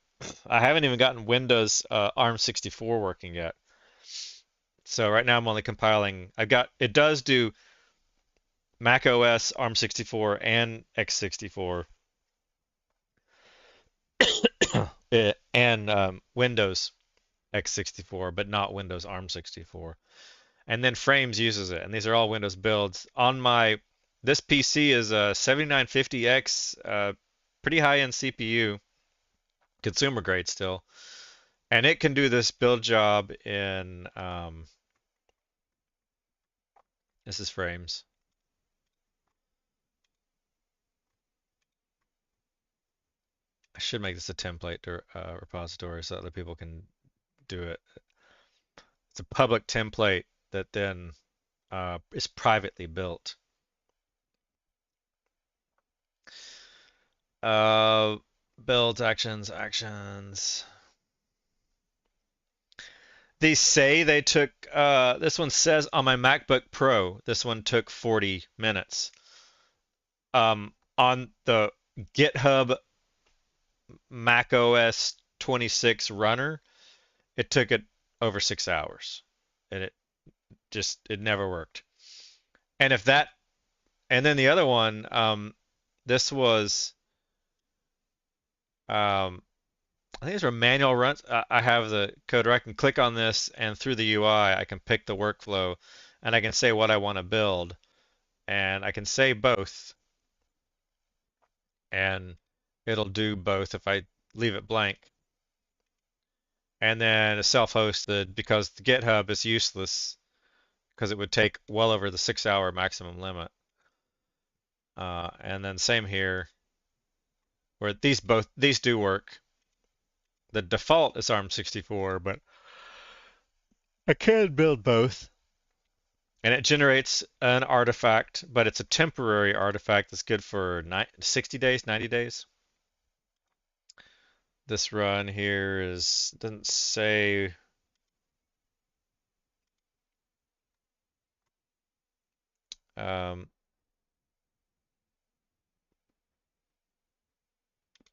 A: I haven't even gotten Windows ARM64 working yet. So right now I'm only compiling. It does do Mac OS ARM64 and x64 and Windows x64, but not Windows ARM64. And then Frames uses it, and these are all Windows builds. This PC is a 7950X, pretty high-end CPU, consumer grade still, and it can do this build job in this is Frames. I should make this a template repository so other people can do it. It's a public template that then is privately built. Uh, Builds, actions. They say they took, this one says on my MacBook Pro, this one took 40 minutes. On the GitHub Mac OS 26 runner, it took it over 6 hours. And it never worked. And if that, and then the other one, this was, um, I think these were manual runs. I have the code where I can click on this, and through the UI, I can pick the workflow, and I can say what I want to build, and I can say both, and it'll do both if I leave it blank. And then self-hosted because the GitHub is useless because it would take well over the 6 hour maximum limit. And then same here, where these do work. The default is ARM64, but I can build both. And it generates an artifact, but it's a temporary artifact that's good for 60 days, 90 days. This run here doesn't say. Um,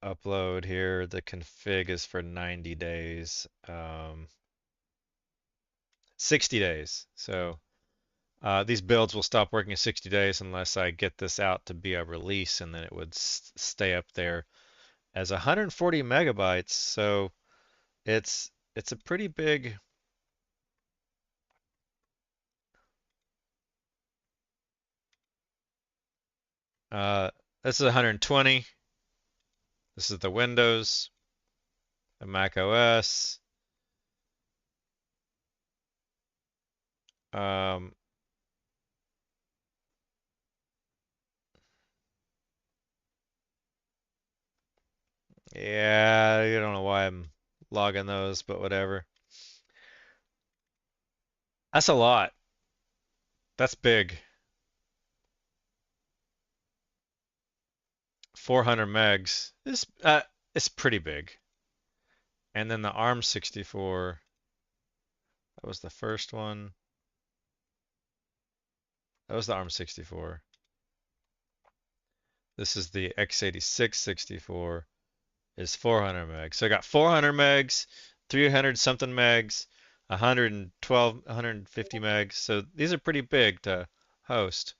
A: upload here. The config is for 90 days. 60 days. So these builds will stop working in 60 days unless I get this out to be a release, and then it would stay up there as 140 megabytes. So it's a pretty big. Uh, this is 120. This is the Windows, the Mac OS. Um, yeah, I don't know why I'm logging those, but whatever. That's a lot. That's big. 400 megs. It's pretty big. And then the ARM 64, that was the first one. That was the ARM 64. This is the x86 64 is 400 megs. So I got 400 megs, 300 something megs, 112, 150 megs. So these are pretty big to host.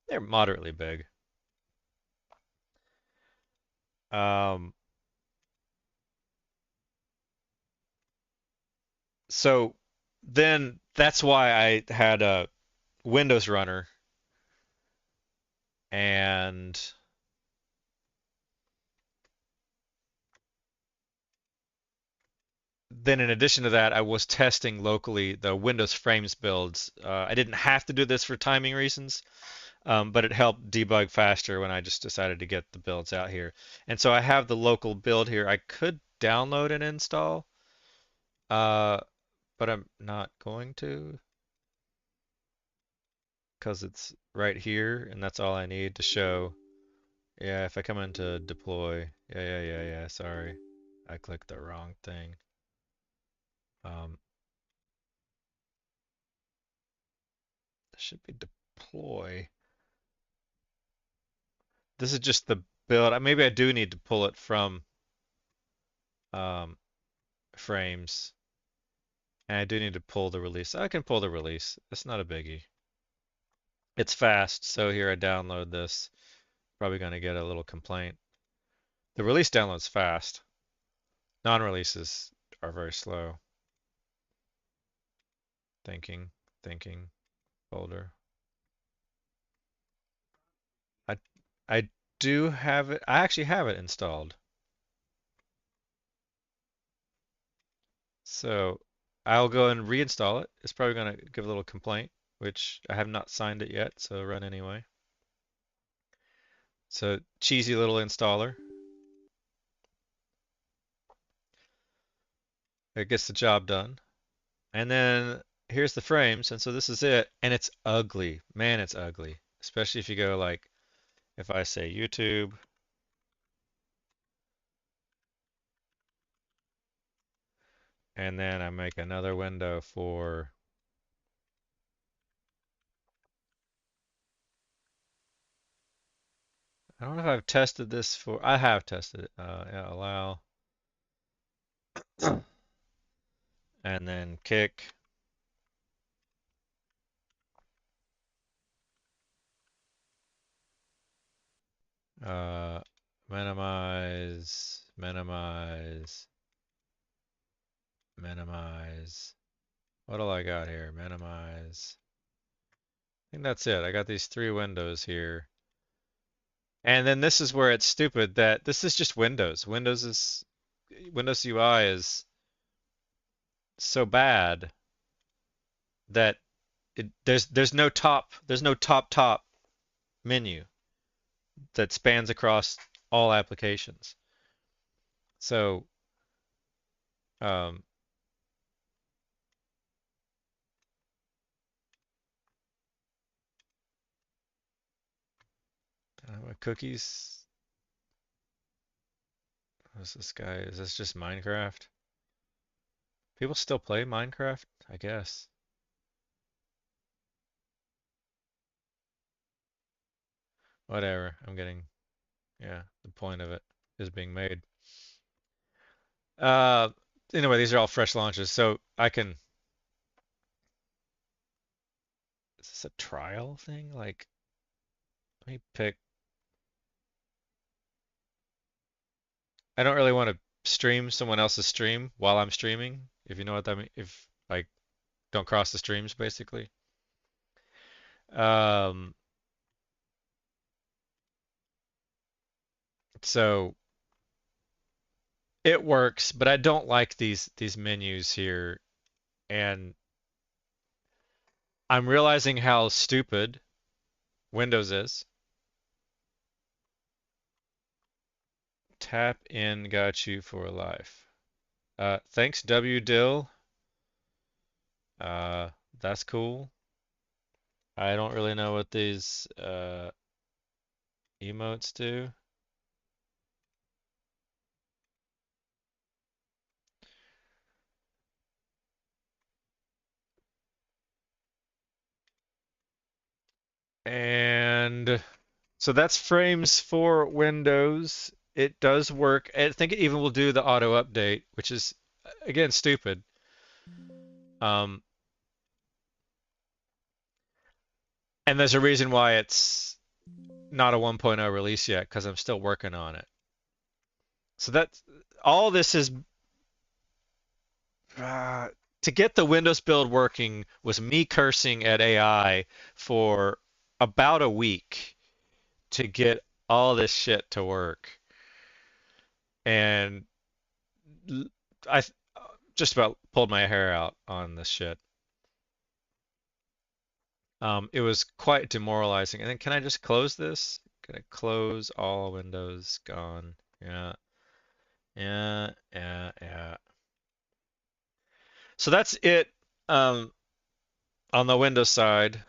A: They're moderately big. Um, so then that's why I had a Windows runner, and then in addition to that, I was testing locally the Windows Frames builds. I didn't have to do this for timing reasons, but it helped debug faster when I just decided to get the builds out here. And so I have the local build here. I could download and install, uh, but I'm not going to because it's right here, and that's all I need to show. Yeah, if I come into deploy, yeah, sorry. I clicked the wrong thing. Um, this should be deploy. This is just the build. Maybe I do need to pull it from um, frames. And I do need to pull the release. I can pull the release. It's not a biggie. It's fast, so here I download this. Probably going to get a little complaint. The release download's fast. Non-releases are very slow. Thinking, thinking, folder. I I do have it. I actually have it installed. So I'll go and reinstall it. It's probably going to give a little complaint, which I have not signed it yet, so run anyway. So cheesy little installer. It gets the job done. And then here's the frames, and so this is it, and it's ugly. Man, it's ugly. Especially if you go like, if I say YouTube, and then I make another window for, I don't know if I've tested this for, I have tested it. Yeah, allow, and then kick, uh, minimize, minimize, minimize. What do I got here? Minimize. I think that's it. I got these three windows here. And then this is where it's stupid that this is just Windows. Windows UI is so bad that there's no top menu that spans across all applications. So um, cookies. What's this guy? Is this just Minecraft? People still play Minecraft? I guess. Whatever. I'm getting Yeah, the point of it is being made. Uh, anyway, these are all fresh launches, so I can. Is this a trial thing? Like, let me pick. I don't really want to stream someone else's stream while I'm streaming, if you know what that means. If like, don't cross the streams, basically. Um, so it works, but I don't like these menus here, and I'm realizing how stupid Windows is. Tap in got you for life. Thanks, W Dill. Uh, that's cool. I don't really know what these emotes do. And so that's frames for Windows. It does work. I think it even will do the auto update, which is again stupid. Um, and there's a reason why it's not a 1.0 release yet, because I'm still working on it. So that's all this is uh, to get the Windows build working was me cursing at AI for about a week to get all this shit to work. And I just about pulled my hair out on this shit. It was quite demoralizing. And then can I just close this? Can I close all windows? Gone. Yeah, yeah. So that's it um, on the Windows side.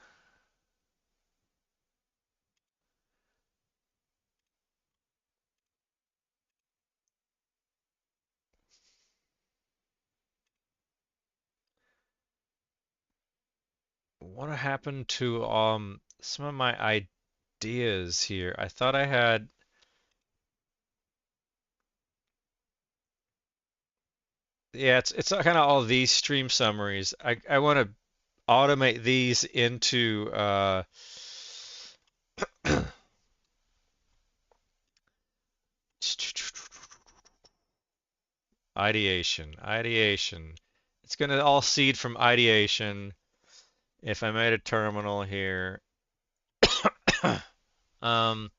A: What happened to some of my ideas here? I thought I had. Yeah, it's kind of all these stream summaries. I want to automate these into ideation. It's gonna all seed from ideation. If I made a terminal here, um,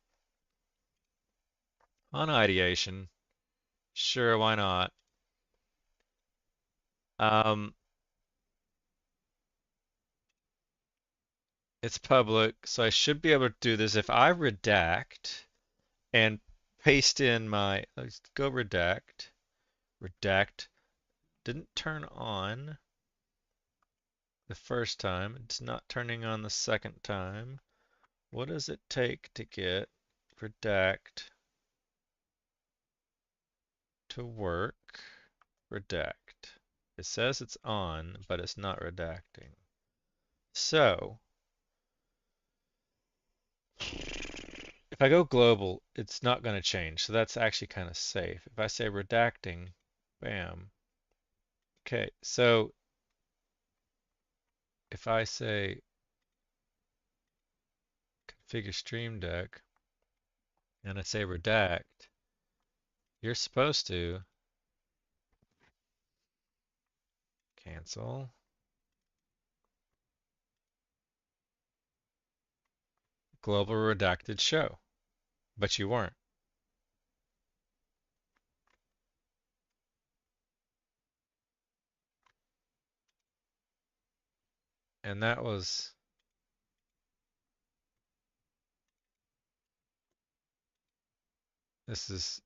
A: on ideation, sure, why not? Um, it's public, so I should be able to do this. If I redact and paste in my, let's go redact, didn't turn on the first time. It's not turning on the second time. What does it take to get redact to work? Redact. It says it's on, but it's not redacting. So, if I go global, it's not going to change. So that's actually kind of safe. If I say redacting, bam. Okay, so if I say configure stream deck and I say redact, you're supposed to cancel global redacted show, but you weren't. And that was, this is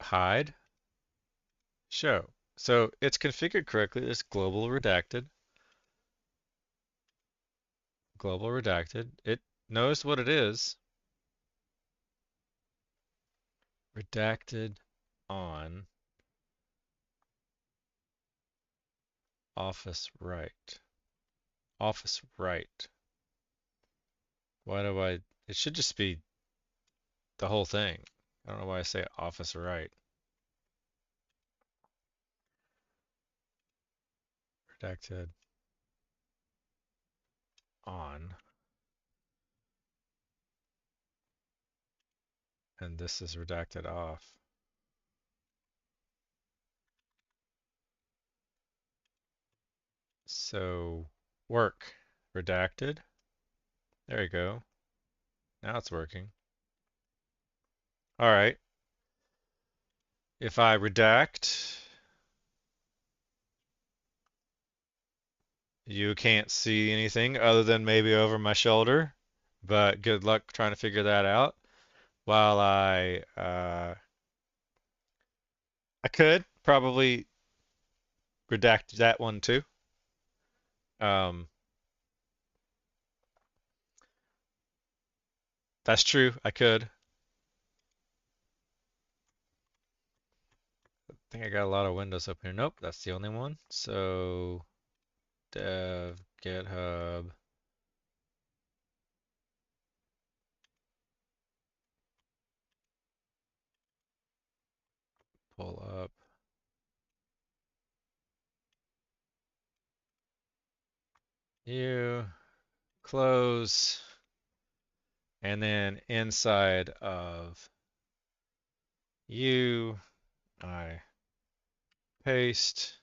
A: hide show. So it's configured correctly. It's global redacted. It knows what it is. Redacted on office right. Office right. Why do I, it should just be the whole thing. I don't know why I say office right. Redacted on. And this is redacted off. So work redacted. There you go. Now it's working. All right. If I redact, you can't see anything other than maybe over my shoulder, but good luck trying to figure that out. While I could probably redact that one too. Um, that's true. I could. I think I got a lot of windows up here. Nope, that's the only one. So dev GitHub pull up. You close, and then inside of you, I paste,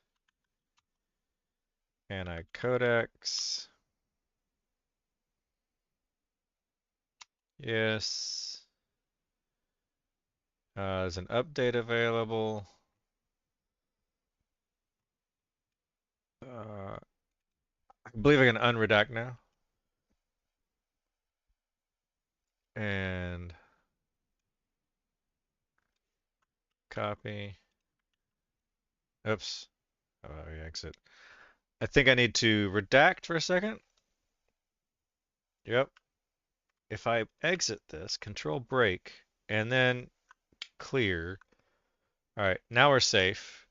A: and I codex. Yes. There's an update available. I believe I can unredact now. And copy. Oops. Oh, exit. I think I need to redact for a second. Yep. If I exit this, control break, and then clear. All right, now we're safe.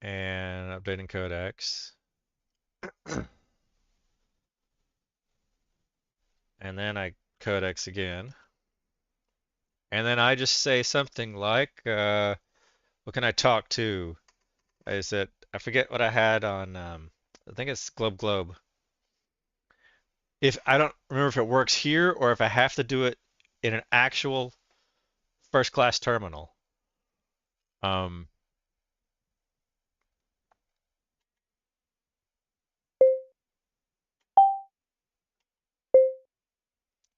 A: And updating codex. And then I codex again. And then I just say something like, what can I talk to? Is it, I forget what I had on, I think it's Globe Globe. If I don't remember if it works here or if I have to do it in an actual first class terminal. Um,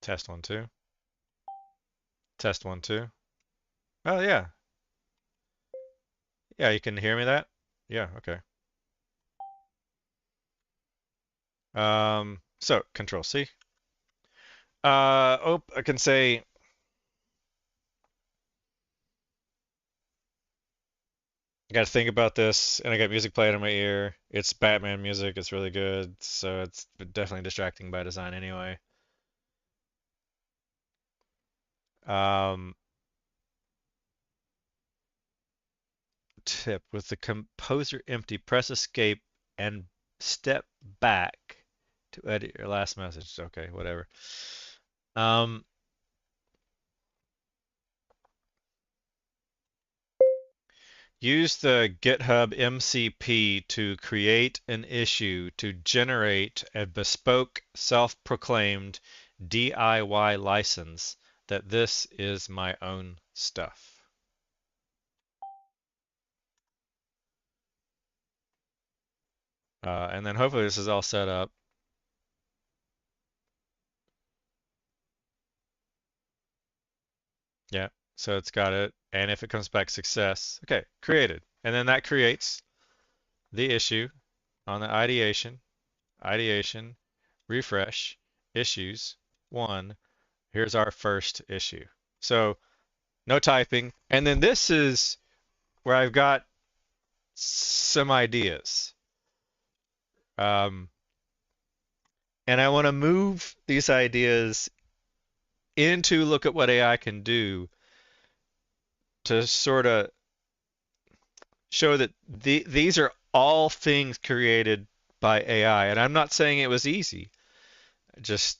A: test one, two. Test one, two. Oh, yeah. Yeah, you can hear me that? Yeah, okay. So Control C. Oh, I can say I got to think about this, and I got music playing in my ear. It's Batman music. It's really good, so it's definitely distracting by design anyway. Um, Tip with the composer empty, press escape and step back to edit your last message. Okay, whatever. Um, Use the GitHub MCP to create an issue to generate a bespoke self-proclaimed DIY license that this is my own stuff. And then hopefully this is all set up. Yeah, so it's got it. And if it comes back success, okay, created. And then that creates the issue on the ideation, refresh, issues, one. Here's our first issue. So no typing. And then this is where I've got some ideas. Um, and I want to move these ideas into look at what AI can do to sort of show that these are all things created by AI. And I'm not saying it was easy. Just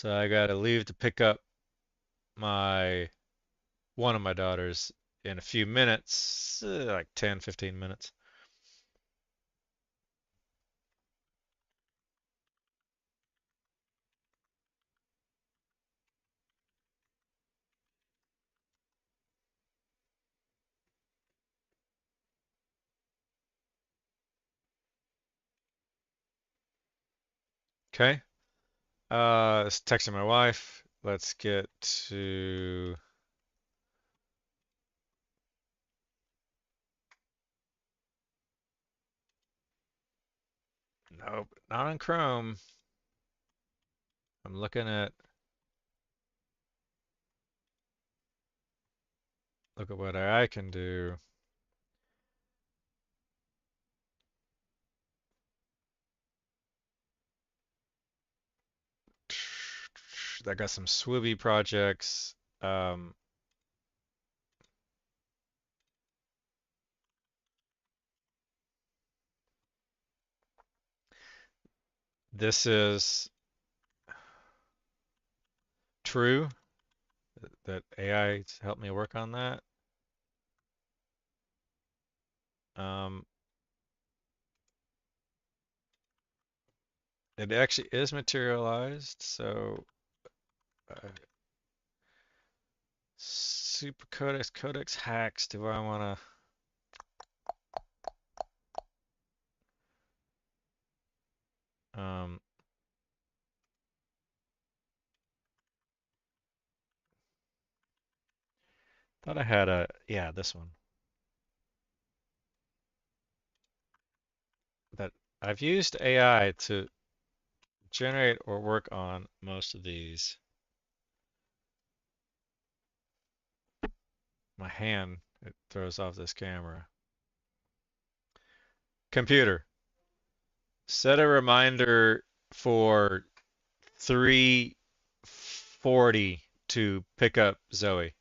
A: So I gotta leave to pick up my one of my daughters in a few minutes, like 10, 15 minutes. Okay. Just texting my wife. Let's get to nope, not on Chrome. I'm looking at look at what I can do. I got some Swooby projects. Um, this is true that AI helped me work on that. Um, it actually is materialized, so super codex hacks. Do I want to? Thought I had a yeah, this one that I've used AI to generate or work on most of these. My hand, it throws off this camera. Computer, set a reminder for 3:40 to pick up Zoe.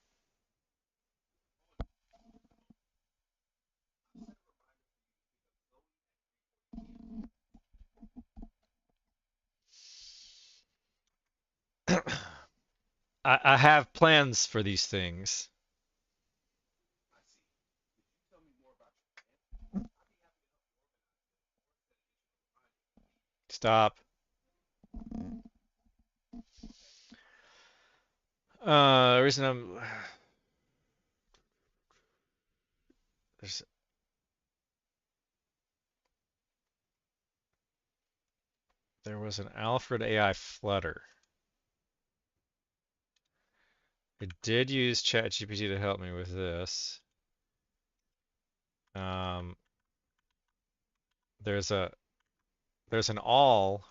A: I have plans for these things. Stop. The reason there's, there was an Alfred AI flutter. I did use ChatGPT to help me with this. Um, there's a there's an all.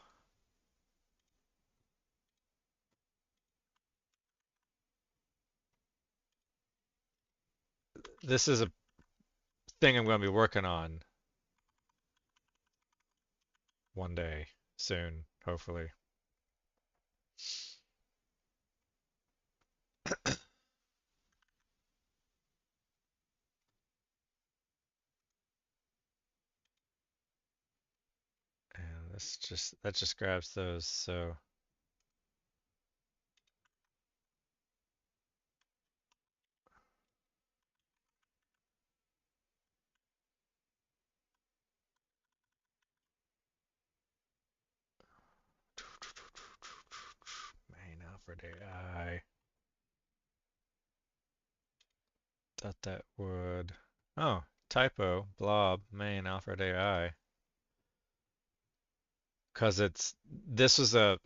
A: This is a thing I'm going to be working on one day soon, hopefully. And this just that just grabs those. So main Alfred AI. Thought that would. Oh, typo. Blob main Alfred AI. Cause it's this was a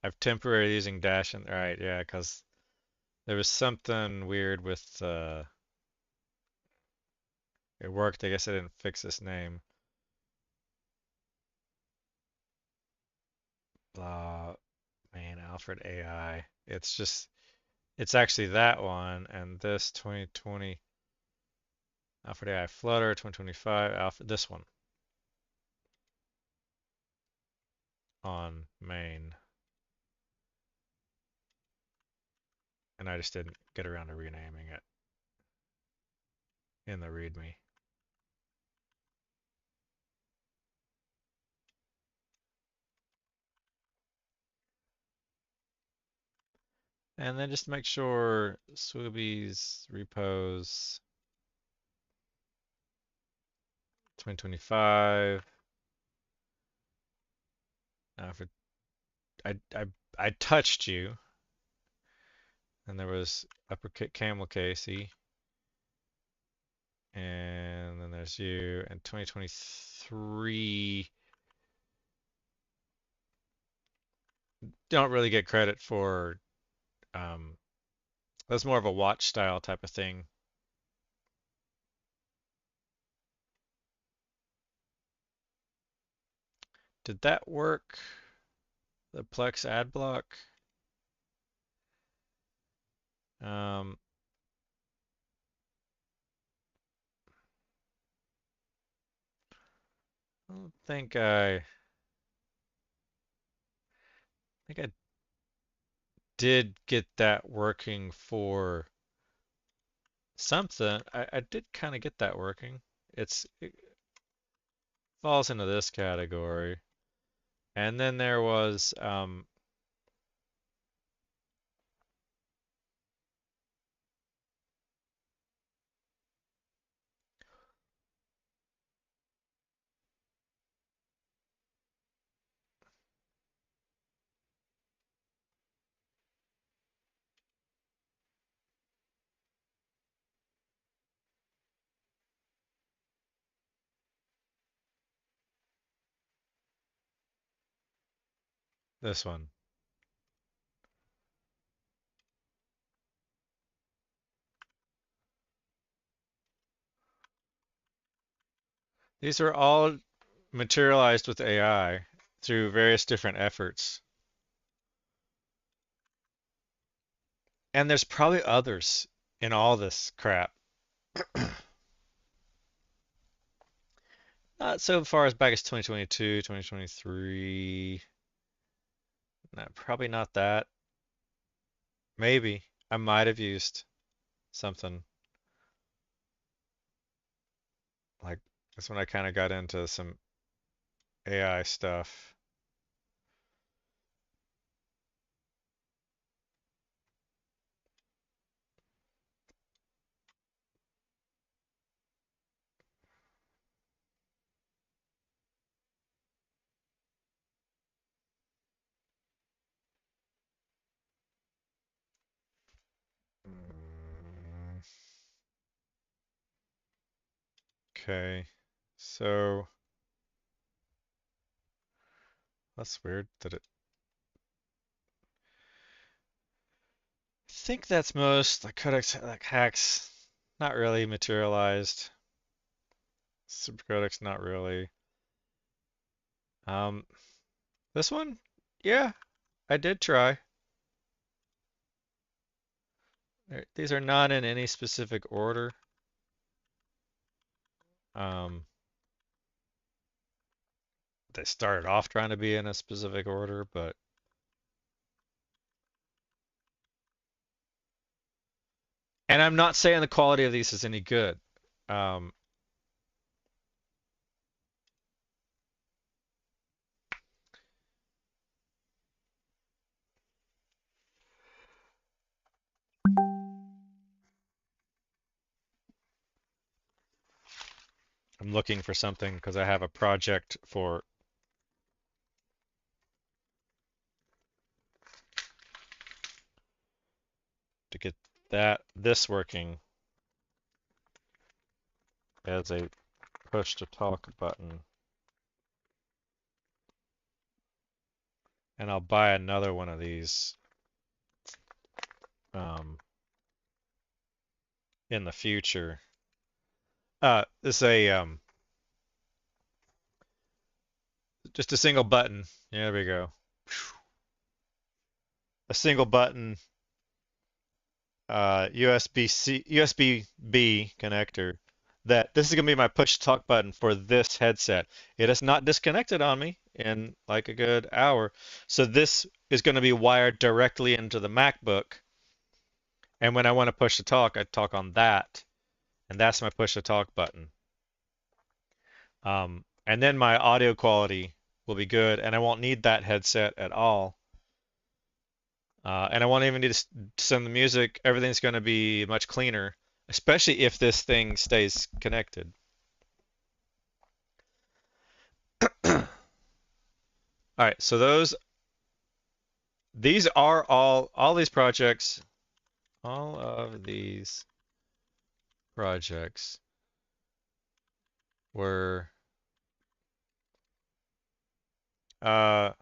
A: I've temporarily using dash and right, yeah, cause there was something weird with it worked. I guess I didn't fix this name. Blah main Alfred AI. It's just it's actually that one and this 2020 Alfred AI Flutter 2025 Alpha this one on main. And I just didn't get around to renaming it in the README. And then just make sure Swoobies repos 2025. Now for I touched you, and there was uppercut camel Casey, and then there's you, and 2023 don't really get credit for that's more of a watch style type of thing. Did that work? The Plex ad block? Um, I don't think I did get that working for something. I did kind of get that working. It falls into this category. And then there was this one. These are all materialized with AI through various different efforts. And there's probably others in all this crap. Not so far as back as 2022, 2023. Probably not that. Maybe. I might have used something like that's when I kind of got into some AI stuff. Mm, Okay. So that's weird that it. I think that's most like codecs like hacks. Not really materialized. Supercodecs, not really. Um, this one, yeah, I did try. These are not in any specific order. Um, they started off trying to be in a specific order, but and I'm not saying the quality of these is any good. Um, I'm looking for something because I have a project for to get this working as a push to talk button. And I'll buy another one of these um, in the future. This is a just a single button. Yeah, there we go. A single button USB-C, USB-B connector. That this is gonna be my push to talk button for this headset. It is not disconnected on me in like a good hour. So this is going to be wired directly into the MacBook. And when I want to push to talk, I talk on that. And that's my push to talk button. And then my audio quality will be good, and I won't need that headset at all. And I won't even need to send the music. Everything's going to be much cleaner, especially if this thing stays connected. All right, so these are all these projects, all of these projects were uh,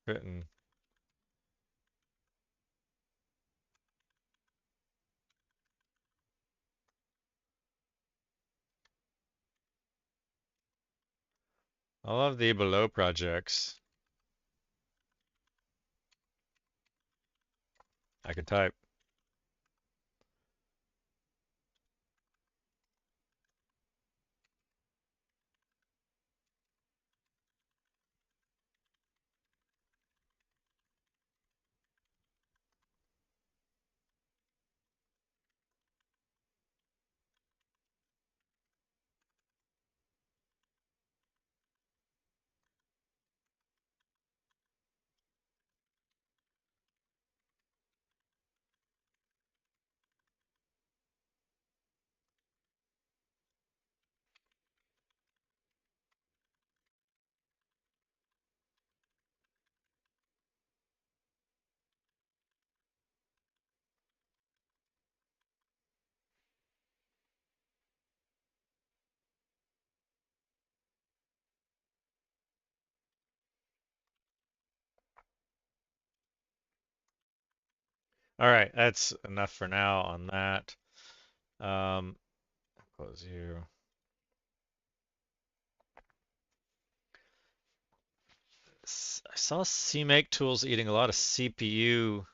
A: written. All of the below projects, I can type. All right, that's enough for now on that. Um, close you. I saw CMake tools eating a lot of CPU.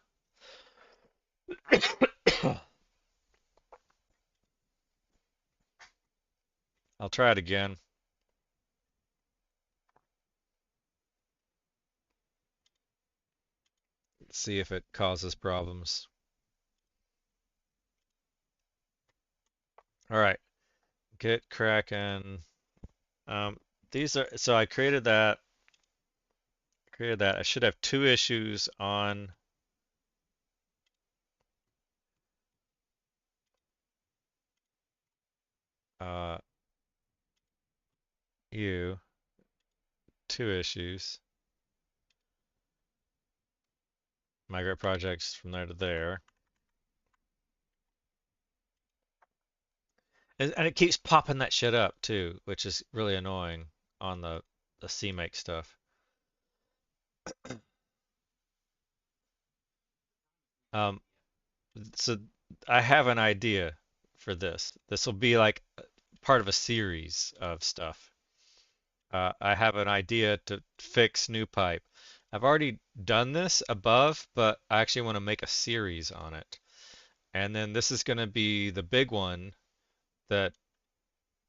A: I'll try it again. See if it causes problems. All right, get cracking. These are so I created that. Created that. I should have two issues on uh, you. Two issues. Migrate projects from there to there. And it keeps popping that shit up too, which is really annoying on the CMake stuff. Um, so I have an idea for this. This will be like part of a series of stuff. I have an idea to fix NewPipe. I've already done this above, but I actually want to make a series on it. And then this is going to be the big one that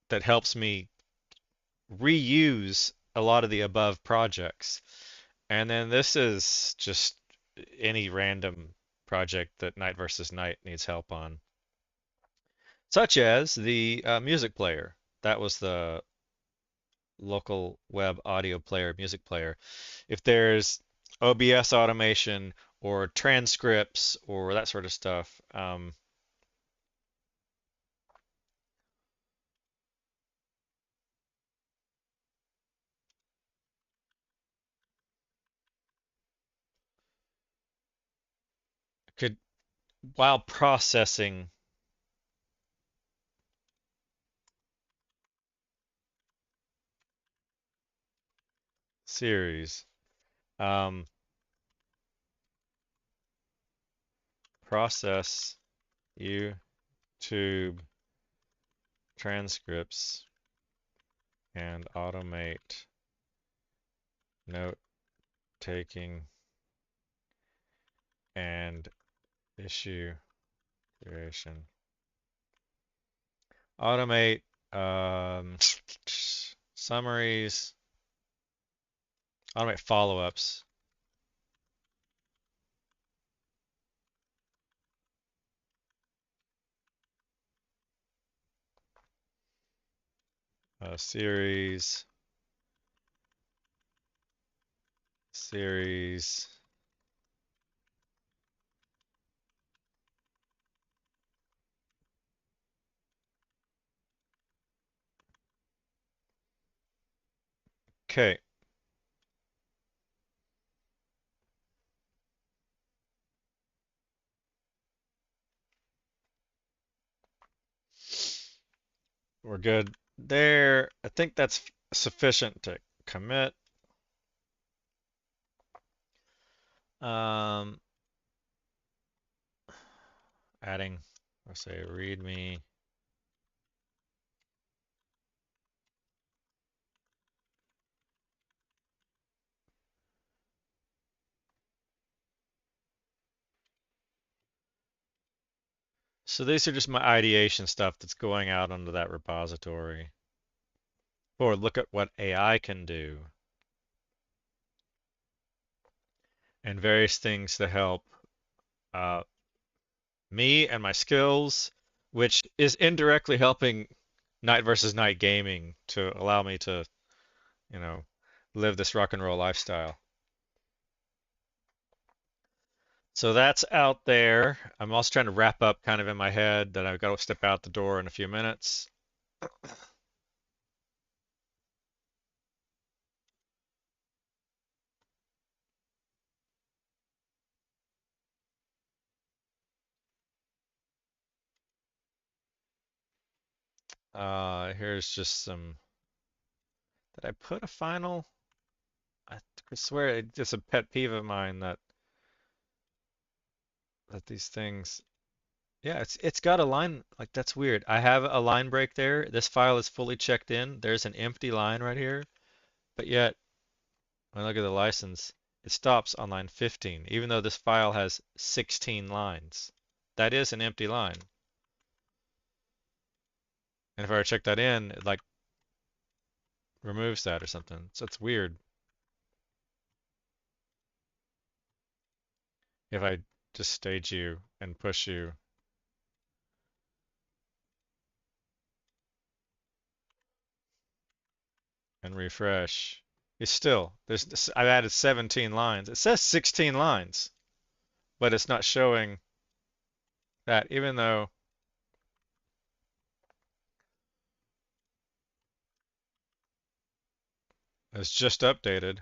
A: helps me reuse a lot of the above projects. And then this is just any random project that Night versus Night needs help on, such as the music player. That was the local web audio player, music player. If there's OBS automation or transcripts or that sort of stuff, could while processing series, um, process YouTube transcripts and automate note taking and issue creation. Automate summaries, automate follow-ups, series, series. Okay. We're good there. I think that's sufficient to commit. Um, adding, let's say, readme. So these are just my ideation stuff that's going out onto that repository. Or look at what AI can do. And various things to help uh, me and my skills, which is indirectly helping night versus night gaming to allow me to, you know, live this rock and roll lifestyle. So that's out there. I'm also trying to wrap up kind of in my head that I've got to step out the door in a few minutes. Here's just some. Did I put a final? I could swear it's just a pet peeve of mine that these things. Yeah, it's got a line like that's weird. I have a line break there. This file is fully checked in. There's an empty line right here, but yet when I look at the license, it stops on line 15, even though this file has 16 lines. That is an empty line. And if I were to check that in, it like removes that or something. So it's weird. If I just stage you and push you and refresh, it's still, I've added 17 lines. It says 16 lines, but it's not showing that even though it's just updated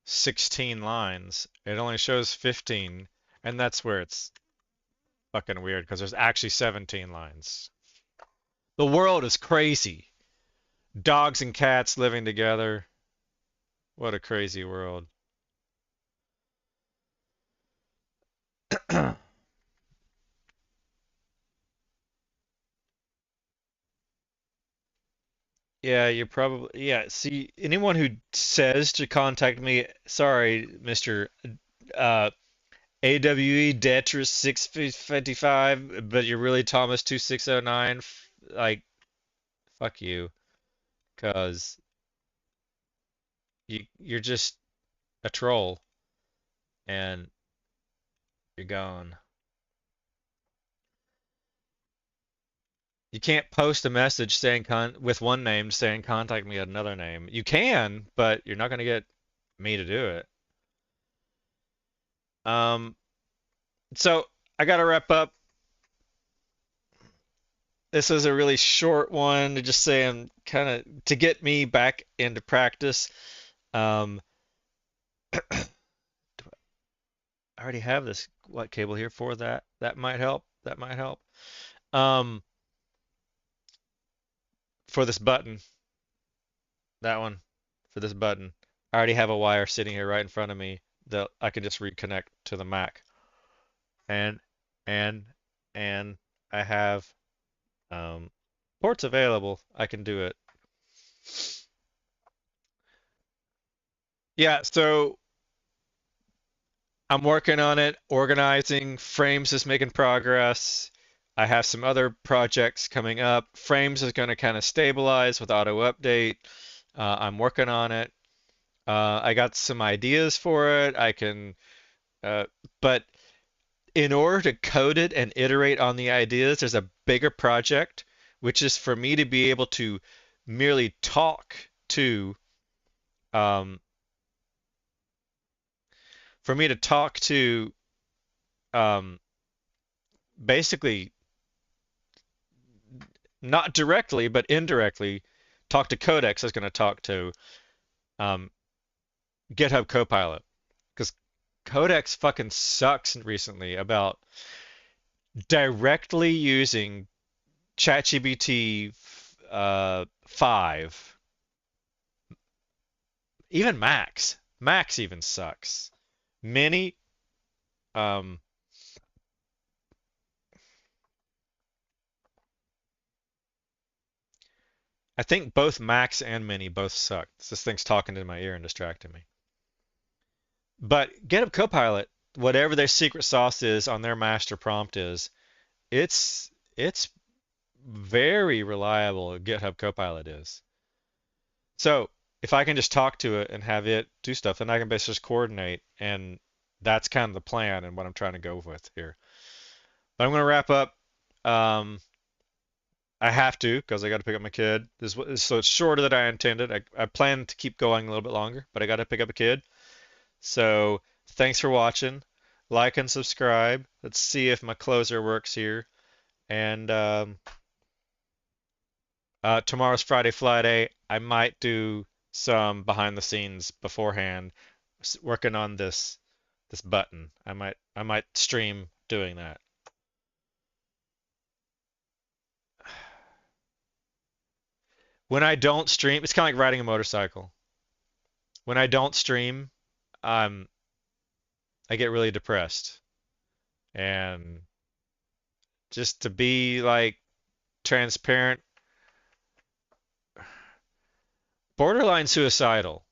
A: 16 lines, it only shows 15, and that's where it's fucking weird because there's actually 17 lines. The world is crazy. Dogs and cats living together. What a crazy world. Yeah, you're probably, yeah. See, anyone who says to contact me, sorry, Mr. Uh, AWE Detrus 655, but you're really Thomas 2609, like, fuck you, because you're just a troll and you're gone. You can't post a message saying with one name saying contact me at another name. You can, but you're not going to get me to do it. Um, so I got to wrap up. This is a really short one to just say I'm kind of to get me back into practice. Um, I already have this what cable here for that. That might help. That might help. Um, for this button, that one, for this button, I already have a wire sitting here right in front of me that I can just reconnect to the Mac. And and and I have um, ports available. I can do it. Yeah, so I'm working on it, organizing. Frames is making progress. I have some other projects coming up. Frames is going to kind of stabilize with auto update. I'm working on it. I got some ideas for it. Uh, but in order to code it and iterate on the ideas, there's a bigger project, which is for me to be able to merely talk to um, for me to talk to um, basically not directly but indirectly talk to Codex is going to talk to um, GitHub Copilot because Codex fucking sucks recently about directly using ChatGPT 5, even Max. Max even sucks. Mini, um, I think both Max and Mini both suck. This thing's talking to my ear and distracting me. But GitHub Copilot, whatever their secret sauce is on their master prompt is, it's very reliable. GitHub Copilot is. So if I can just talk to it and have it do stuff, then I can basically just coordinate, and that's kind of the plan and what I'm trying to go with here. But I'm going to wrap up. Um, I have to because I got to pick up my kid. So it's shorter than I intended. I plan to keep going a little bit longer, but I got to pick up a kid. So thanks for watching. Like and subscribe. Let's see if my closer works here. And tomorrow's Friday Fly Day. I might do some behind the scenes beforehand, working on this button. I might stream doing that. When I don't stream, it's kind of like riding a motorcycle. When I don't stream, um, I get really depressed. And just to be like transparent, borderline suicidal,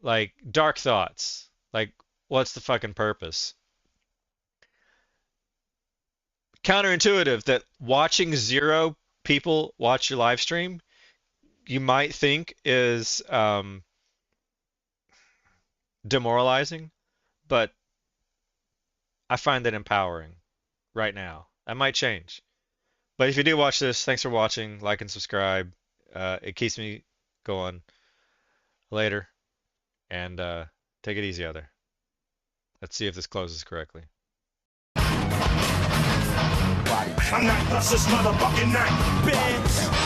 A: like dark thoughts, like what's the fucking purpose? Counterintuitive that watching zero people watch your live stream, you might think is demoralizing, but I find that empowering right now. I might change. But if you do watch this, thanks for watching. Like and subscribe. It keeps me going later. And take it easy out there. Let's see if this closes correctly.
B: I'm not this motherfucking night, bitch.